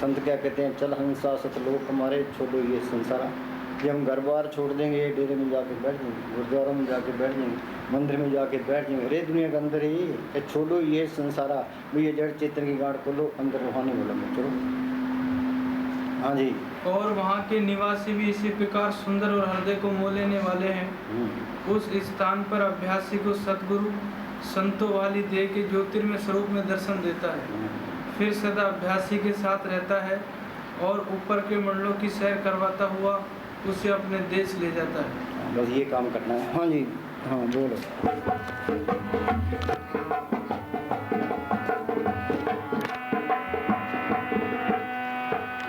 संत क्या कहते हैं, चल हंसा सतलोक हमारे छोड़ो ये संसारा। जब हम घर बार छोड़ देंगे, डेरे में जाके बैठ जाएंगे, गुरुद्वारों में जाके बैठ जाएंगे, मंदिर में जाके बैठ जाएंगे, अरे दुनिया के अंदर ही छोड़ो ये संसारा, भी ये जड़ चेतन की गांठ खोलो, अंदर रूहानी बोला में चलो। हाँ जी। और वहाँ के निवासी भी इसी प्रकार सुंदर और हृदय को मोह लेने वाले हैं। उस स्थान पर अभ्यासी को सतगुरु संतों वाली देह के ज्योतिर्मय स्वरूप में दर्शन देता है, फिर सदा अभ्यासी के साथ रहता है और ऊपर के मंडलों की सैर करवाता हुआ उसे अपने देश ले जाता है। बस ये काम करना है। हाँ जी, हाँ बोलो।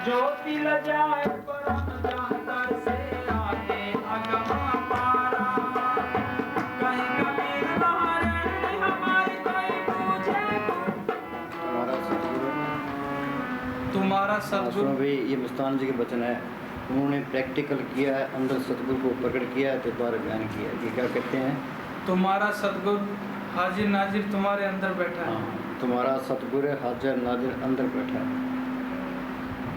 ज्योति लजाए परम जानतर से आगे अगम पारा, कहीं कबीर महाराज हमारी कोई पूछे तुम्हारा सतगुरु भी ये मुस्तान जी के वचन है, उन्होंने प्रैक्टिकल किया है, अंदर सतगुरु को प्रकट किया है, तो बार बयान किया है। ये क्या कहते हैं, तुम्हारा सतगुरु हाजिर नाजिर तुम्हारे अंदर बैठा है। तुम्हारा सतगुरु हाजिर नाजिर अंदर बैठा है।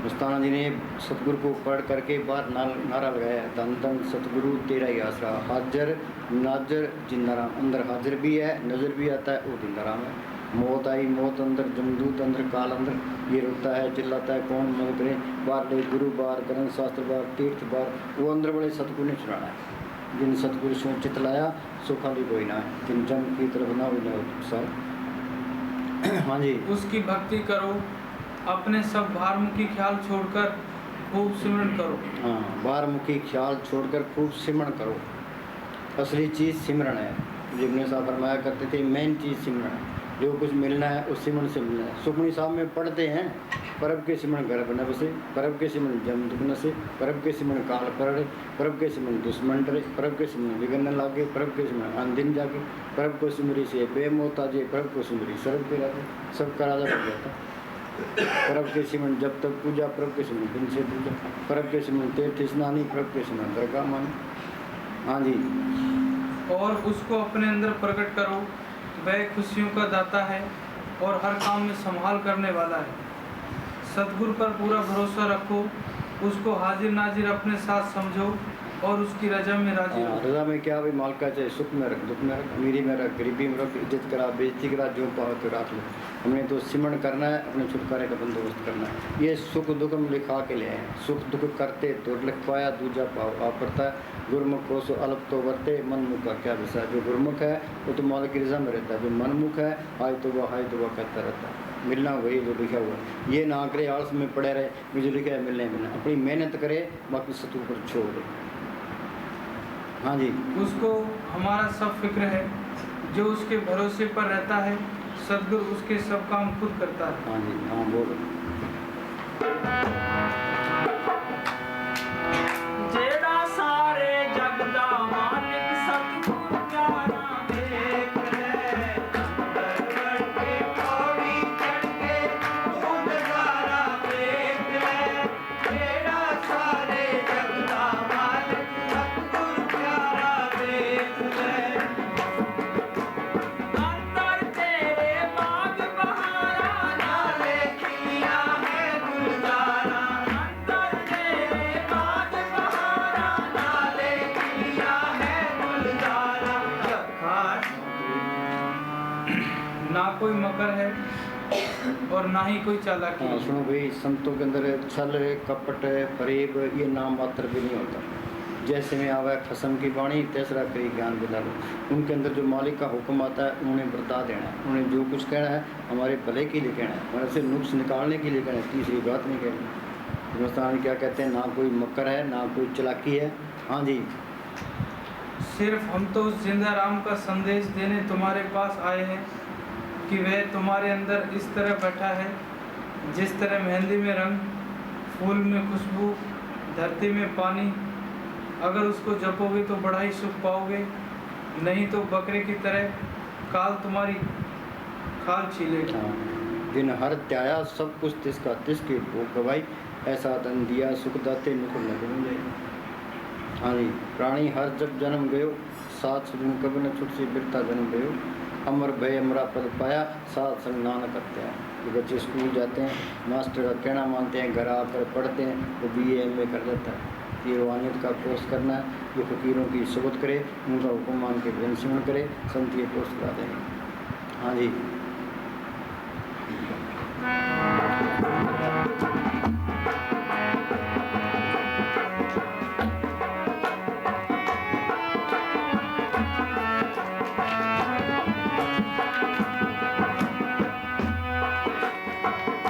मुस्ताना जी ने सतगुरु को पढ़ करके बाहर नारा लगाया, धन धन सतगुरु तेरा ही आसरा, हाजिर नाजिर जिंदाराम। अंदर हाजिर भी है, नजर भी आता है, वो जिंदाराम है। मौत आई मौत अंदर, जमदूत अंदर, काल अंदर, ये रोता है चिल्लाता है, कौन मदद करे, बार ले गुरु बार, ग्रंथ शास्त्र बार, तीर्थ बार, वो अंदर बड़े सतगुरु ने छुड़ाना है। जिन सतगुरु से चितलाया सो खाली कोई ना है, जिन जम की तरफ ना हुई सर। हाँ जी। उसकी भक्ति करो, अपने सब भारमुखी ख्याल छोड़कर खूब सिमरन करो। हाँ, भारमुखी ख्याल छोड़कर खूब सिमरन करो। असली चीज़ सिमरन है। जिब्ने साहब फरमाया करते थे, मेन चीज़ सिमरन है। जो कुछ मिलना है उस सिमरन से मिलना है। सुखमनी साहब में पढ़ते हैं, परब के सिमरन गर्भ न बसे, परब के सिमरन जम दुख न से, परब के सिमरन काल करड़े, परब के सिमरन दुश्मन डरे, परब के सिमरन विघ्न न लागे, परब के सिमरन अंदिन जागे, परब को सिमरी से बेमोता जे, परब को सिमरी सरब के राजे, सबका राजा बन जाता। परब के सिमरन जब तक पूजा, परब के सिमरन दिन से पूजा, परब के सिमरन तीर्थ स्नानी, परब के सिमरन दरगाह मानी। हाँ जी। और उसको अपने अंदर प्रकट करो, वह खुशियों का दाता है और हर काम में संभाल करने वाला है। सतगुरु पर पूरा भरोसा रखो, उसको हाजिर नाजिर अपने साथ समझो और उसकी रजा में राजी रहो। रजा में क्या भाई, माल का चाहे सुख में रख, दुख में रख, अमीरी में रख, गरीबी में रख, इज्जत करा, बेइज्जती करा, जो पाओ तो रख लो। हमने तो सिमरन करना है, अपने छुटकारे का बंदोबस्त करना है। ये सुख दुख हम लिखा के ले आए। सुख दुख करते तो लिख पाया, दूजा पाओ आप पड़ता है। गुरमुख हो सो अल्प तो वर्ते, मनमुख का क्या विषय। जो गुरमुख है वो तो मौला की रजा में रहता है, जो मनमुख है हाय तो वह कहता रहता है। मिलना वही जो लिखा हुआ है, ये ना करे आलस में पड़े रहे, मुझे लिखा है मिलने मिलना। अपनी मेहनत करे, बाकी सतगुरु पर छोड़ दे। हाँ जी। उसको हमारा सब फिक्र है, जो उसके भरोसे पर रहता है, सतगुरु उसके सब काम खुद करता है। हाँ जी, हाँ बोलो। जेड़ा सारे जग दा मालिक सतगुर प्यारा देख ले दरबार के पौड़ी चढ़ के तू नजारा देख ले जेड़ा सारे जग दा मालिक सतगुर प्यारा देख ले अंदर तेरे बाग बहारा नाले खिलिया है गुलजारा अंदर तेरे बाग बहारा नाले खिलिया है गुलजारा खास ना कोई मकर है और ना ही कोई चालाकी हाँ है। सुनो भाई, संतों के अंदर छल कपट फरेब ये नाम मात्र भी नहीं होता। जैसे में आवा खसम की बाणी तीसरा करी ज्ञान दिला लो। उनके अंदर जो मालिक का हुक्म आता है उन्हें बता देना है, उन्हें जो कुछ कहना है हमारे भले के लिए कहना है, हमारे से नुक्स निकालने के लिए कहना है, तीसरी बात नहीं कहनी। हिंदुस्तान क्या कहते हैं, ना कोई मक्कर है ना कोई चालाकी है। हाँ जी, सिर्फ हम तो उस जिंदा राम का संदेश देने तुम्हारे पास आए हैं कि वह तुम्हारे अंदर इस तरह बैठा है जिस तरह मेहंदी में रंग, फूल में खुशबू, धरती में पानी। अगर उसको जपोगे तो बड़ा ही सुख पाओगे, नहीं तो बकरे की तरह काल तुम्हारी खाल छीलेगा। हाँ, जिन हर त्याया सब कुछ तिसका तिसके भोग गवाई, ऐसा धन दिया सुख दाते मुकुर न जाए। हाँ जी, प्राणी हर जब जन्म गयो, सात सुजन कब न छुट से बिरता जन्म गयो, अमर भय अमरा पद पाया, सात संग नानक करते हैं। ये बच्चे स्कूल जाते हैं, मास्टर का कहना मानते हैं, घर आकर पढ़ते हैं, वो BA MA कर लेता है। ये रूहानियत का कोर्स करना है, ये फ़कीरों की सोबत करे, उनका हुक्म मान के भजन सिमरन करे, संत ये कोर्स करा देंगे। हाँ जी,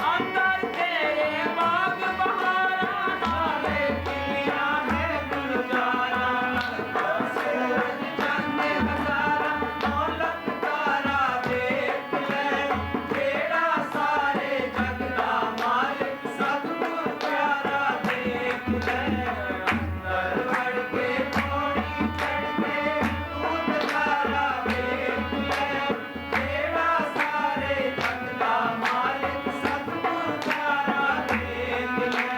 अंदर तेरे बाग बहारा नाले खिलिया है गुलजारा सूरज चंद नजारा दौलत तारा देख ले जेड़ा सारे जग दा मालिक सतगुर प्यारा देख ले अंदर वड़ के पौड़ी चढ़ के तू नजारा देख ले जेड़ा सारे जग दा मालिक सतगुर प्यारा देख ले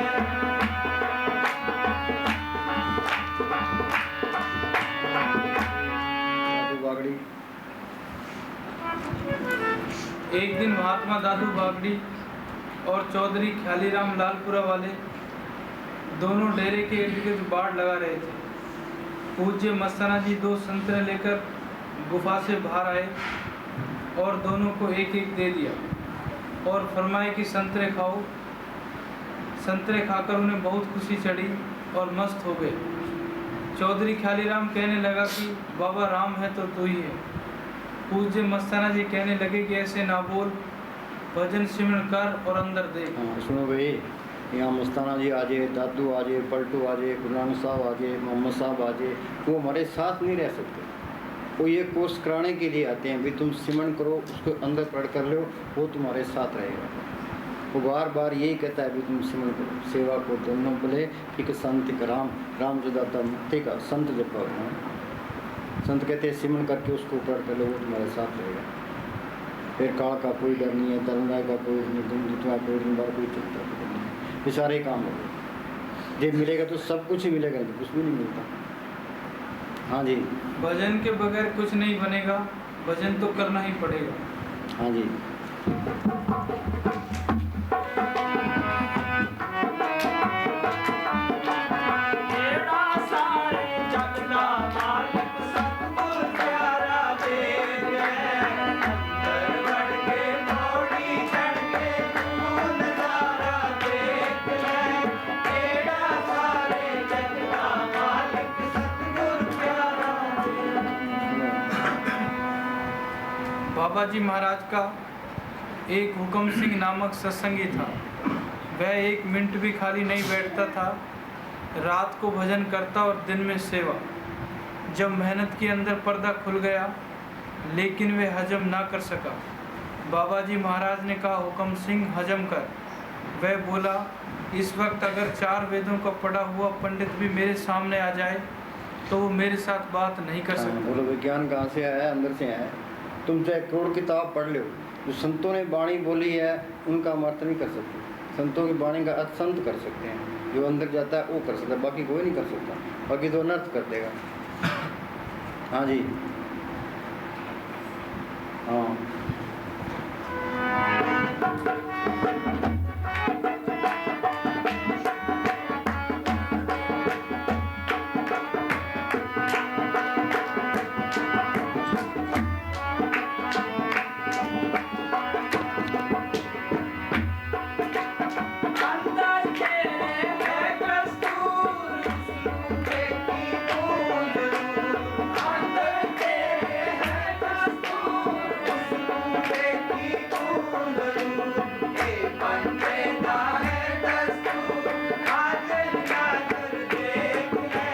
दादू बागड़ी। एक दिन महात्मा दादू बागड़ी और चौधरी ख्यालीराम लालपुरा वाले दोनों डेरे के इर्द गिर्द बाड़ लगा रहे थे। पूज्य मस्ताना जी 2 संतरे लेकर गुफा से बाहर आए और दोनों को एक एक दे दिया और फरमाए कि संतरे खाओ। संतरे खाकर उन्हें बहुत खुशी चढ़ी और मस्त हो गए। चौधरी ख्यालीराम कहने लगा कि बाबा राम है तो तू ही है। पूज्य मस्ताना जी कहने लगे कि ऐसे ना बोल, भजन सिमरन कर और अंदर देख। हाँ सुनो भाई, यहाँ मस्ताना जी आ जाए, दादू आ जाए, पलटू आ जाए, गुरु नानक साहब आ जाए, मोहम्मद साहब आ जाए, वो हमारे साथ नहीं रह सकते। वो ये कोर्स कराने के लिए आते हैं भी तुम सिमरन करो, उसको अंदर पढ़ कर लो, वो तुम्हारे साथ रहेगा। वो बार बार यही कहता है भी तुम सिमरन करो, सेवा को दोनों बोले एक संत का राम जो दाता मुक्ति का संत जब पाओ। संत कहते हैं सिमरन करके उसको पढ़ कर लो, वो तुम्हारे साथ रहेगा। फिर काल का कोई डर नहीं है, तरंगाई का कोई नहीं, तुम जितना कोई दिन बार कोई चिंता नहीं, ये सारे काम हो गए। जब मिलेगा तो सब कुछ ही मिलेगा, कुछ भी नहीं मिलता। हाँ जी, भजन के बगैर कुछ नहीं बनेगा, भजन तो करना ही पड़ेगा। हाँ जी, जेड़ा सारे जग दा मालिक सतगुर प्यारा देख ले अंदर वड़ के पौड़ी चढ़ के तू नजारा देख ले जेड़ा सारे जग दा मालिक सतगुर प्यारा बाबा जी महाराज का एक हुक्म सिंह नामक सत्संगी था। वह 1 मिनट भी खाली नहीं बैठता था। रात को भजन करता और दिन में सेवा। जब मेहनत के अंदर पर्दा खुल गया लेकिन वह हजम ना कर सका। बाबा जी महाराज ने कहा, हुक्म सिंह हजम कर। वह बोला, इस वक्त अगर 4 वेदों का पढ़ा हुआ पंडित भी मेरे सामने आ जाए तो वो मेरे साथ बात नहीं कर सकता। बोलो विज्ञान कहाँ से आया? अंदर से आया। तुम चाहे करोड़ किताब पढ़ लो, जो संतों ने वाणी बोली है उनका हम अर्थ नहीं कर सकते। संतों की वाणी का अर्थ संत कर सकते हैं, जो अंदर जाता है वो कर सकता है, बाकी कोई नहीं कर सकता, बाकी तो अनर्थ कर देगा। हाँ जी, हाँ। अंदर तेरे है कस्तूर, देखी बूंद दूर। अंदर तेरे है कस्तूर, देखी बूंद दूर। ये बंदे का है दस्तूर, आकर जाकर देख ले।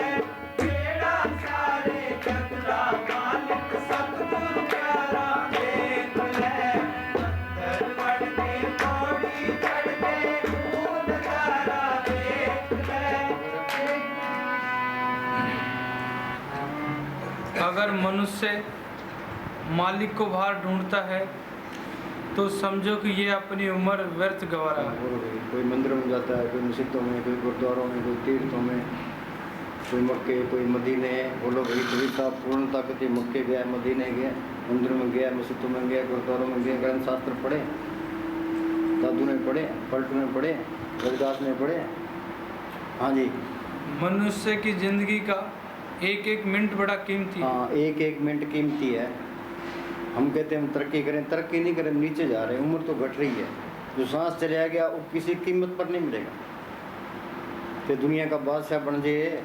बेड़ा सारे जग का मालिक सतगुर प्यारा देख ले। अंदर बढ़ के पौड़ी चढ़ के खून धारा देख ले। अगर मनुष्य मालिक को बाहर ढूंढता है तो समझो कि ये अपनी उम्र व्यर्थ गंवा रहा है। बोलो भाई, कोई मंदिरों में जाता है, कोई मस्जिदों में, कोई गुरुद्वारों में, कोई तीर्थों में, कोई मक्के, कोई मदीने। बोलो भाई, कभी साहब पूर्णता कहती मक्के गया, मदीने गया, मंदिरों में गया, मस्जिदों में गया, गुरुद्वारों में गया। ग्रंथ शास्त्र पढ़े, दादू ने पढ़े, पलटू ने पढ़े, रविदास ने पढ़े। हाँ जी, मनुष्य की जिंदगी का एक एक मिनट बड़ा कीमती है। हाँ, एक एक मिनट कीमती है। हम कहते हैं हम तरक्की करें, तरक्की नहीं करें, नीचे जा रहे हैं, उम्र तो घट रही है। जो सांस चला गया वो किसी कीमत पर नहीं मिलेगा। कि दुनिया का बादशाह बन जाए,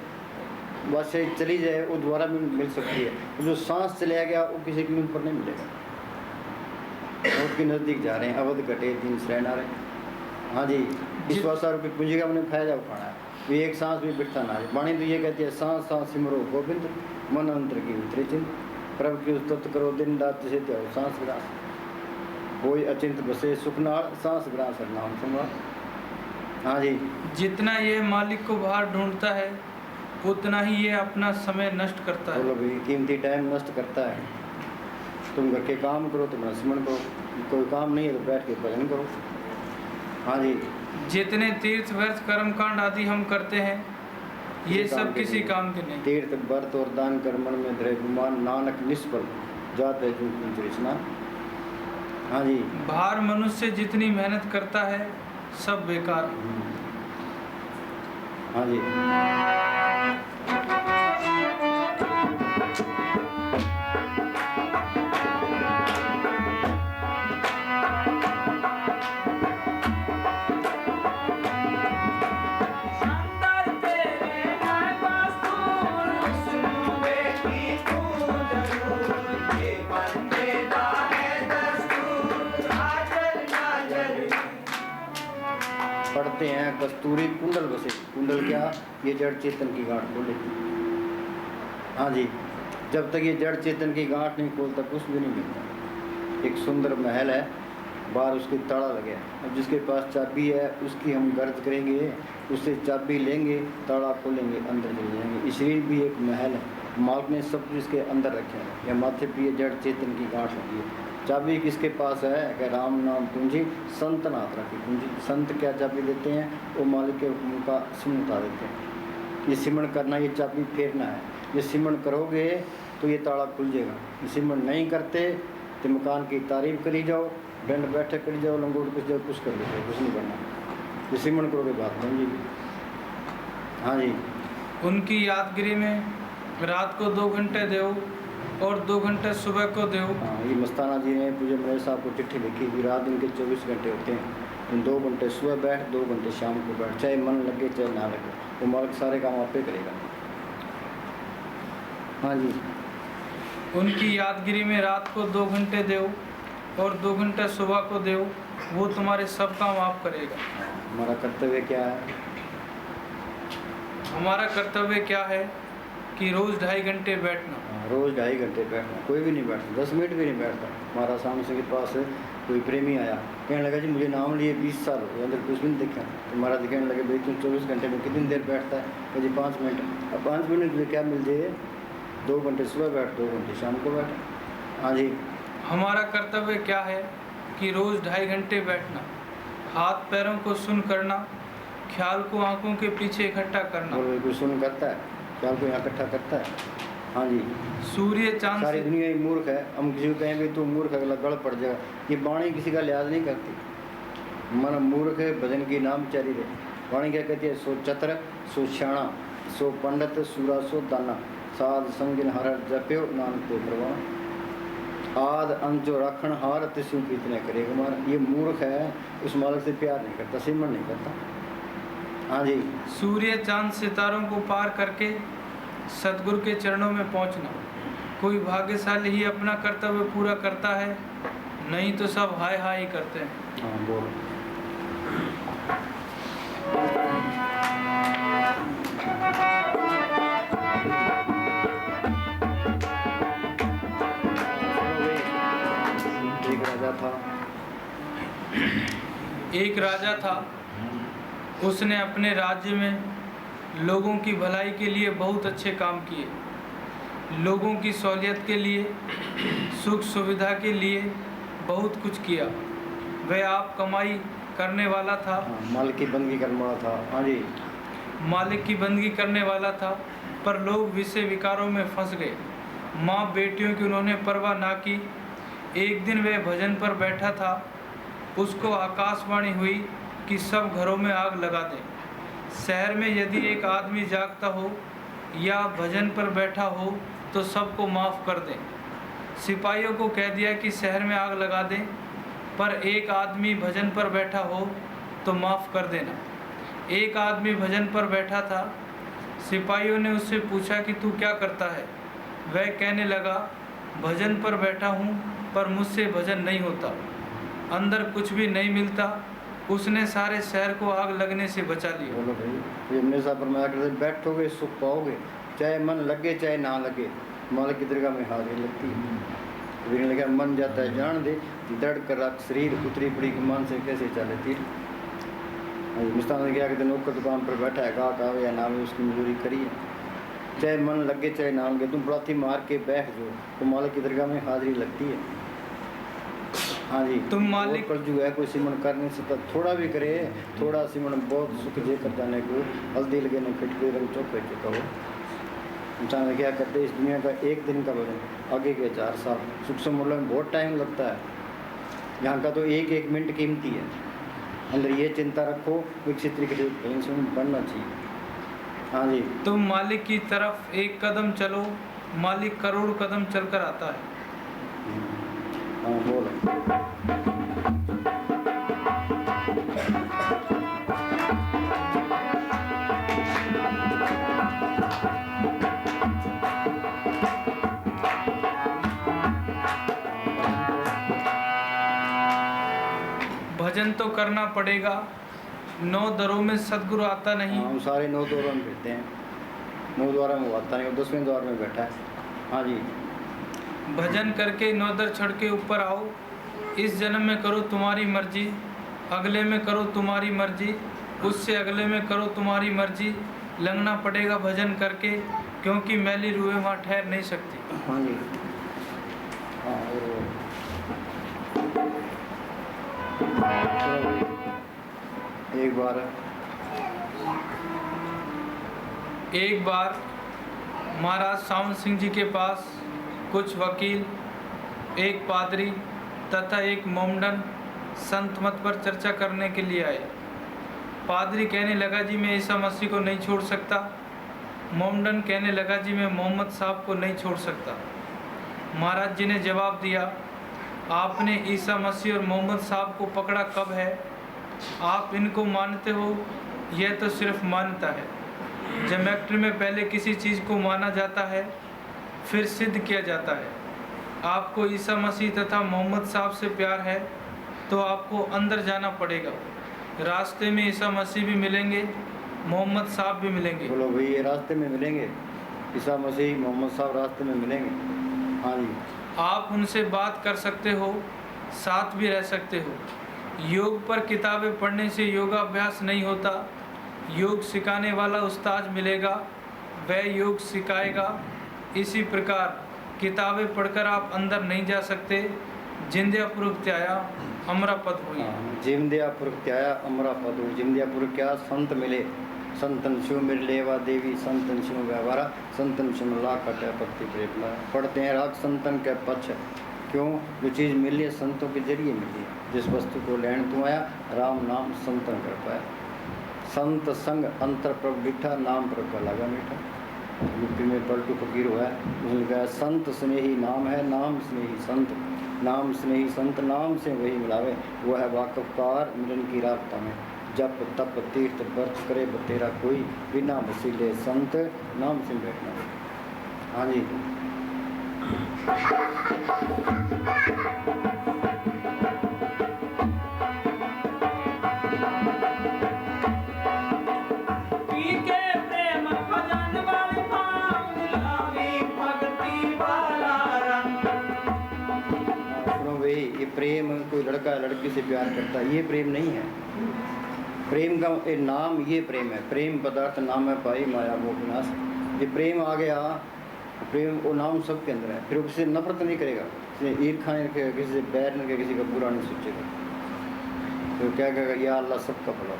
बादशाही चली जाए, वो दोबारा भी मिल सकती है। जो सांस चला गया वो किसी कीमत पर नहीं मिलेगा। और के नज़दीक जा रहे हैं, अवध घटे दिन शरण आ रहे हैं। हाँ जी, विश्वासा रूपी पूंजी का हमने फायदा उठाना है। ये एक सांस भी बिठता ना है। वाणी तो ये कहती है, सांस सांस सिमरो गोविंद, मन अंतर की उतरे चिंत। प्रभु की स्तुति करो दिन रात से त्याओ सांस ग्रास। कोई अचिंत बसे सुखनाल, सांस ग्रास हर नाम संभाल। हाँ जी, जितना ये मालिक को बाहर ढूंढता है उतना ही ये अपना समय नष्ट करता है। बोलो भाई, कीमती टाइम नष्ट करता है। तुम घर के काम करो, तुम्हारा स्मरण करो। कोई काम नहीं है तो बैठ के भजन करो। हाँ जी, जितने तीर्थ व्यर्थ कर्म कांड आदि हम करते हैं ये सब किसी काम के नहीं। तीर्थ व्रत और दान कर्मण में धरे गुमान, नानक निष्फल जात है जो तृष्णा। हाँ जी, बाहर मनुष्य जितनी मेहनत करता है सब बेकार। हाँ जी, अंदर तेरे है कस्तूर, देखी बूंद दूर। ये बंदे का है दस्तूर, आकर नाजर। पढ़ते हैं कस्तूरी कुंडल बसे। कुंडल क्या? ये जड़ चेतन की गांठ खोले। हाँ जी, जब तक ये जड़ चेतन की गांठ नहीं खोलता कुछ भी नहीं मिलता। एक सुंदर महल है, बाहर उसके ताला लगे है। अब जिसके पास चाबी है उसकी हम गर्ज करेंगे, उससे चाबी लेंगे, ताला खोलेंगे, अंदर चले जाएंगे। ये शरीर भी एक महल है, मालिक ने सब कुछ इसके अंदर रखे हैं। या माथे पे ये जड़ चेतन की गांठ लगी है। चाबी किसके पास है? कि राम नाम पूंजी संत नाथ रखी पूंजी। संत क्या चाबी देते हैं? वो मालिक के हुक्म का सिमरण उठा देते हैं। ये सिमरण करना, ये चाबी फेरना है। ये सिमरण करोगे तो ये ताला खुल जाएगा। ये सिमरण नहीं करते तो मकान की तारीफ करी जाओ, दंड बैठक करी जाओ, लंगोट कुछ जाओ, कुछ कर लीजिए, कुछ नहीं करना। ये सिमरण करोगे बात बन जाएगी। हाँ जी, उनकी यादगिरी में रात को 2 घंटे दो और 2 घंटे सुबह को दो। हाँ, ये मस्ताना जी ने पूज्य महेश साहब को चिट्ठी लिखी कि रात दिन के 24 घंटे होते हैं। इन 2 घंटे सुबह बैठ, 2 घंटे शाम को बैठ, चाहे मन लगे चाहे ना लगे, वो मालिक सारे काम आप पे करेगा। हाँ जी, उनकी यादगिरी में रात को 2 घंटे दो और 2 घंटे सुबह को दो, वो तुम्हारे सब काम आप करेगा। हमारा कर्तव्य क्या है? हमारा कर्तव्य क्या है कि रोज़ 2.5 घंटे बैठना। रोज़ 2.5 घंटे बैठना। कोई भी नहीं बैठता, 10 मिनट भी नहीं बैठता। हमारा सामने के पास कोई प्रेमी आया, कहने लगा जी मुझे नाम लिए 20 साल हो गए, अंदर कुछ भी नहीं देखा। तो महाराज जी कहने लगे भाई तुम 24 घंटे में कितनी देर बैठता है? कहा जी 5 मिनट। अब 5 मिनट के लिए क्या मिल जाए? 2 घंटे सुबह बैठ, 2 घंटे शाम को बैठ। हाँ जी। हमारा कर्तव्य क्या है कि रोज़ 2.5 घंटे बैठना, हाथ पैरों को सुन करना, ख्याल को आंखों के पीछे इकट्ठा करना। और कोई सुन करता है, ख्याल को यहाँ इकट्ठा करता है। हाँ जी। सूर्य चांद सारी से दुनिया ही मूर्ख है। हम किसी को कहेंगे तू मूर्ख है, अगला गड़ पड़ जाएगा। ये वाणी किसी का लिहाज नहीं करती। मन मूर्ख है, भजन की नाम चरी रहे। वाणी क्या कहती है? सो चतर, सो श्याणा, सो पंडित, सूरा सो दाना, साध संगिन हर जप्यो नानक तो प्रवाण। आद अंत जो रखण हार तिसु कितने करेगा मार। ये मूर्ख है, उस मालिक से प्यार नहीं करता, सिमरन नहीं करता। हाँ जी। सूर्य चांद सितारों को पार करके सतगुरु के चरणों में पहुंचना। कोई भाग्यशाली ही अपना कर्तव्य पूरा करता है, नहीं तो सब हाय हाय ही करते हैं। हाँ बोलो। एक राजा था, उसने अपने राज्य में लोगों की भलाई के लिए बहुत अच्छे काम किए, लोगों की सहूलियत के लिए, सुख सुविधा के लिए बहुत कुछ किया। वह आप कमाई करने वाला था, मालिक की बंदगी करने वाला था। हाँ जी। मालिक की बंदगी करने वाला था, पर लोग विषय विकारों में फंस गए। माँ बेटियों की उन्होंने परवाह ना की। एक दिन वह भजन पर बैठा था, उसको आकाशवाणी हुई कि सब घरों में आग लगा दें। शहर में यदि एक आदमी जागता हो या भजन पर बैठा हो तो सबको माफ़ कर दें। सिपाहियों को कह दिया कि शहर में आग लगा दें, पर एक आदमी भजन पर बैठा हो तो माफ़ कर देना। एक आदमी भजन पर बैठा था। सिपाहियों ने उससे पूछा कि तू क्या करता है? वह कहने लगा, भजन पर बैठा हूँ, पर मुझसे भजन नहीं होता, अंदर कुछ भी नहीं मिलता। उसने सारे शहर को आग लगने से बचा लिया। बोलो भाई, ये हमेशा परमाया करते बैठोगे सुख पाओगे, चाहे मन लगे चाहे ना लगे, मालिक की दरगाह में हाजिरी लगती है। फिर लगा मन जाता है जान दे, दर्द कर रख शरीर, उतरी पड़ी कि मन से कैसे चले तीर। मुस्तान ने क्या कहते नौकर दुकान पर बैठा है, गाहक आवे या ना आवे उसकी मजदूरी करिए, चाहे मन लगे चाहे ना लगे, तुम पलाथी मार के बैठ जाओ तो मालिक की दरगाह में हाजिरी लगती है। हाँ जी। तुम मालिक कल जो है कोई सिमरन कर नहीं सकता, थोड़ा भी करे, थोड़ा सिमरन बहुत सुख दे कर जाने को, हल्दी लगे न फिट के रंग चौक चुका हो। इंसान क्या करते इस दुनिया का एक दिन का भजन, आगे के 4 साल सुख समूल में बहुत टाइम लगता है। यहाँ का तो एक एक मिनट कीमती है। अंदर ये चिंता रखो विकसित तरीके से पेंशन बनना चाहिए। हाँ जी। तुम मालिक की तरफ एक कदम चलो, मालिक करोड़ कदम चलकर आता है। हाँ बोलो। भजन तो करना पड़ेगा, 9 दरों में सदगुरु आता नहीं। हम सारे 9 द्वारों में फिरते हैं, 9 द्वारा में वो आता नहीं, 10वें द्वार में बैठा है। हाँ जी। भजन करके 9 दर चढ़ के ऊपर आओ। इस जन्म में करो तुम्हारी मर्जी, अगले में करो तुम्हारी मर्जी, उससे अगले में करो तुम्हारी मर्जी। लंघना पड़ेगा भजन करके, क्योंकि मैली रूहें वहाँ ठहर नहीं सकती। हाँ जी। हाँ एक बार महाराज सावन सिंह जी के पास कुछ वकील, एक पादरी तथा एक मोमडन संत मत पर चर्चा करने के लिए आए। पादरी कहने लगा जी मैं ईसा मसीह को नहीं छोड़ सकता। मोमडन कहने लगा जी मैं मोहम्मद साहब को नहीं छोड़ सकता। महाराज जी ने जवाब दिया, आपने ईसा मसीह और मोहम्मद साहब को पकड़ा कब है? आप इनको मानते हो, यह तो सिर्फ मान्यता है। ज्योमेट्री में पहले किसी चीज़ को माना जाता है, फिर सिद्ध किया जाता है। आपको ईसा मसीह तथा मोहम्मद साहब से प्यार है तो आपको अंदर जाना पड़ेगा। रास्ते में ईसा मसीह भी मिलेंगे, मोहम्मद साहब भी मिलेंगे। बोलो भाई, ये रास्ते में मिलेंगे, ईसा मसीह मोहम्मद साहब रास्ते में मिलेंगे। हाँ जी। आप उनसे बात कर सकते हो, साथ भी रह सकते हो। योग पर किताबें पढ़ने से योगाभ्यास नहीं होता। योग सिखाने वाला उस्ताद मिलेगा, वह योग सिखाएगा। इसी प्रकार किताबें पढ़कर आप अंदर नहीं जा सकते। जिंद्यापुर त्याया अमरापद हुई। जिंद्यापुर त्याया अमरापद हुई। जिंद्यापुर क्या संत मिले, संतन शिव मिल लेवा देवी, संतन शिव व्यवहारा, संतन शिव ला कटे पत्ती प्रेमला। पढ़ते हैं राग संतन के पक्ष, क्यों? जो चीज़ मिली है संतों के जरिए मिली है। जिस वस्तु को लेने तू आया, राम नाम संतन कर पाया। संत संग अंतर प्रभ बिठा, नाम प्रभ का लगा मीठा। यूपी में पलटू फकीर हुआ है, उसने कहा संत स्नेही नाम है, नाम स्नेही संत, नाम स्नेही संत, नाम से वही मिलावे। वो है वाकफकार मिलन की रास्ता में, जप तप तीर्थ व्रत करे तेरा कोई, बिना वसीले संत नाम से बैठना। हाँ जी। ये प्रेम, कोई लड़का लड़की से प्यार करता है, ये प्रेम नहीं है। प्रेम का नाम ये प्रेम है। प्रेम पदार्थ नाम है पाई माया मोह विनाश। ये प्रेम आ गया, प्रेम वो नाम सबके अंदर है। फिर वो किसी से नफरत नहीं करेगा, किसी से ईर्ष्या नहीं रखेगा, किसी से बैर नहीं रखेगा, किसी का बुरा नहीं सोचेगा। तो क्या कहेगा, या अल्लाह सबका भला।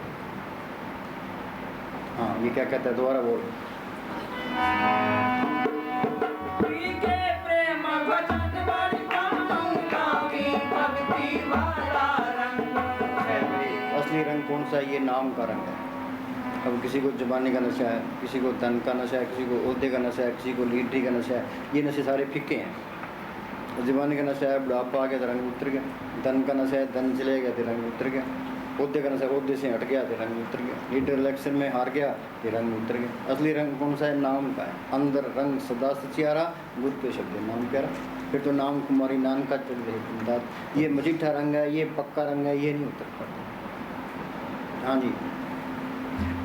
हाँ, ये क्या कहता है, दोबारा बोल। असली रंग कौन सा है? ये नाम का रंग है। अब किसी को जवानी का नशा है, किसी को धन का नशा है, किसी को ओहदे का नशा है, किसी को लीडरी का नशा है। ये नशे सारे फीके हैं। जवानी का नशा है, बुढ़ापा आ गया तो रंग उतर गया। धन का नशा है, धन चले गया तो रंग उतर गया। ओहदे का नशा, ओहदे से हट गया तो रंग उतर गया। लीडर इलेक्शन में हार गया तो रंग उतर गया। असली रंग कौन सा है? नाम का है। अंदर रंग सदा सचियारा, गुरु के शब्द नाम प्यारा। फिर तो नाम कुमारी नान का चल रहे। ये मजीठा रंग है, ये पक्का रंग है, ये नहीं उतर पाता। हाँ जी।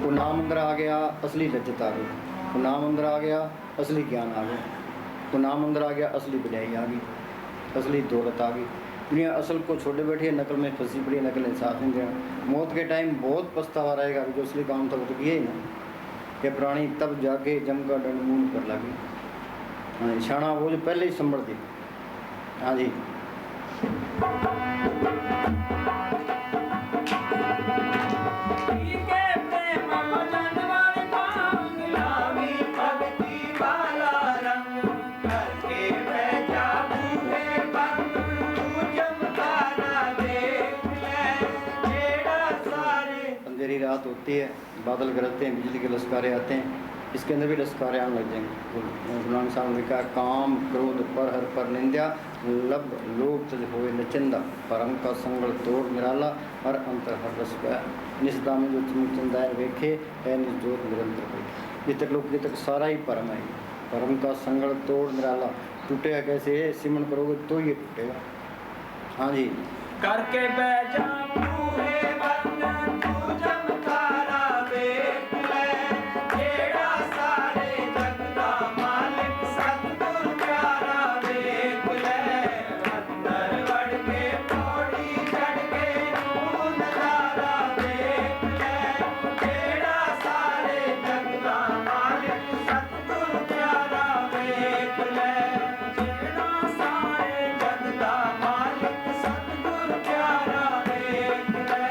वो नाम अंदर आ गया, असली लज्जत आ गई। वो नाम अंदर आ गया, असली ज्ञान आ गया। वो नाम अंदर आ गया, असली बुराई आ गई, असली दौलत आ गई। दुनिया असल को छोड़े बैठी है, नकल में फंसी पड़ी है, नकल इंसाफ नहीं देना। मौत के टाइम बहुत पछतावा रहेगा, जो असली काम था वो तो किया ही ना। कि प्राणी तब जाके जम का दंड मूल कर लगी। हाँ, शाणा वो जो पहले ही संभल दी। हाँ जी। अंधेरी रात होती है, बादल गरजते हैं, बिजली के लश्कारे आते हैं। इसके अंदर भी लश्कारे आने लग जाएंगे। गुरु साहब ने लिखा, काम क्रोध पर हर पर निंदा, लब लोभ तज होए नचंदा, परम का संगल तोड़ निराला, हर अंतर हर रस पाया। निस्दा में जो चमक चंदाए वेखे है, निजोत निरंतर बैठे। ये तक लोग, ये तक सारा ही परम है। परम का संगल तोड़ निराला, टूटेगा कैसे? सिमरण करोगे तो ये टूटेगा। हाँ जी। करके बैजा पूरे बंधन तू चमकारा देख ले, जेड़ा सारे जग दा मालिक सतगुर प्यारा देख ले। अंदर वड़ के पौड़ी चढ़ के तू नजारा देख ले, जेड़ा सारे जग दा मालिक सतगुर प्यारा देख ले, जेड़ा सारे जग दा मालिक सतगुर प्यारा देख ले।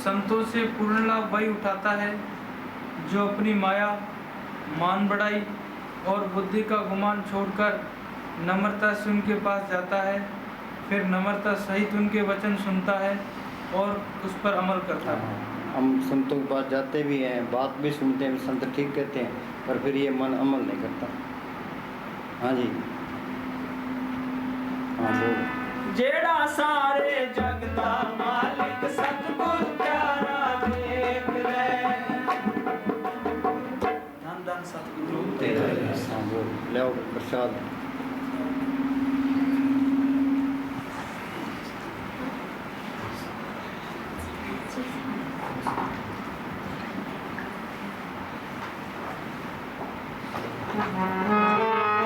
संतों से पूर्ण लाभ वही उठाता है जो अपनी माया, मान बढ़ाई और बुद्धि का गुमान छोड़कर नम्रता से उनके पास जाता है, फिर नम्रता सहित उनके वचन सुनता है और उस पर अमल करता है। हम संतों के पास जाते भी हैं, बात भी सुनते हैं, संत ठीक कहते हैं, पर फिर ये मन अमल नहीं करता। हाँ जी। हाँ बोल। जेड़ा सारे जग दा मालिक सतगुर प्यारा देख ले, धन धन सतगुरु तेरा। हाँ बोल। ले प्रसाद। Thank you.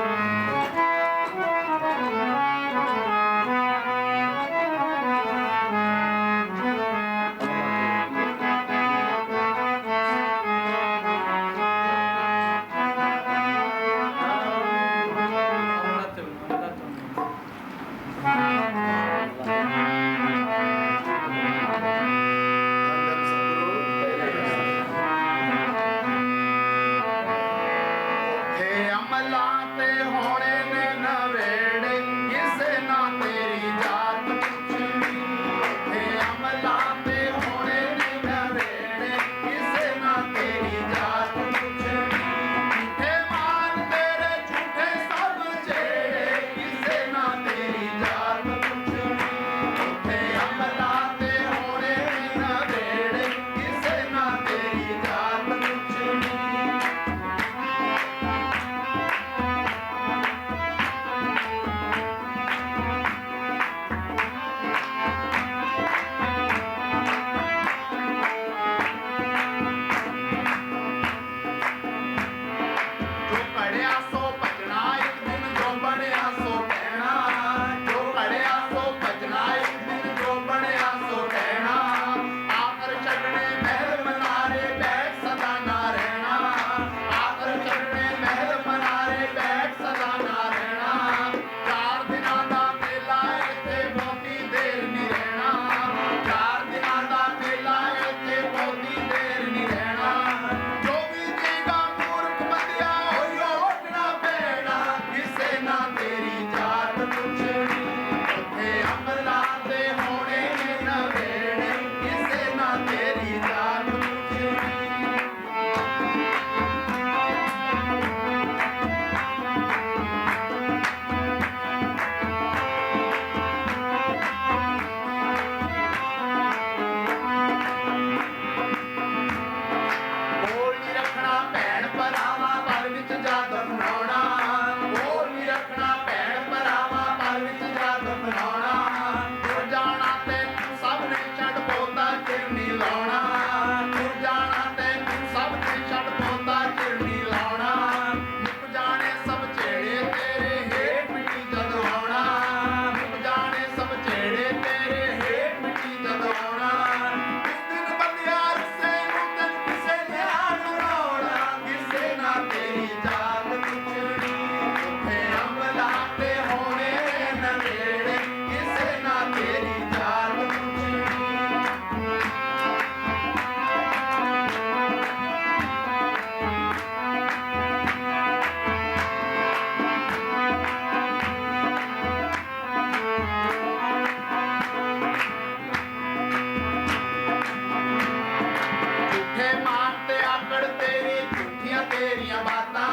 तेरियां बातां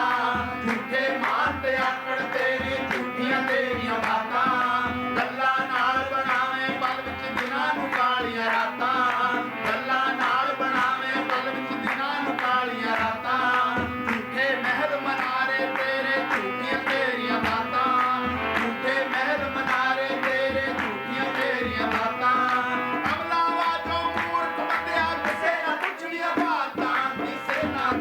झूठे मान ते आकड़ तेरी झूठियां तेरियां बातां गल्लां नाल बनावे पल विच दिनां नूं कालियां रातां गल्लां नाल बनावे पल विच दिनां नूं कालियां रातां झूठे महल मनारे तेरे झूठियां तेरियां बातां झूठे महल मनारे तेरे झूठियां तेरियां बातां अमला वाजो मूर्ख बंदिया किसे ना पुछड़ियां बातां किसे ना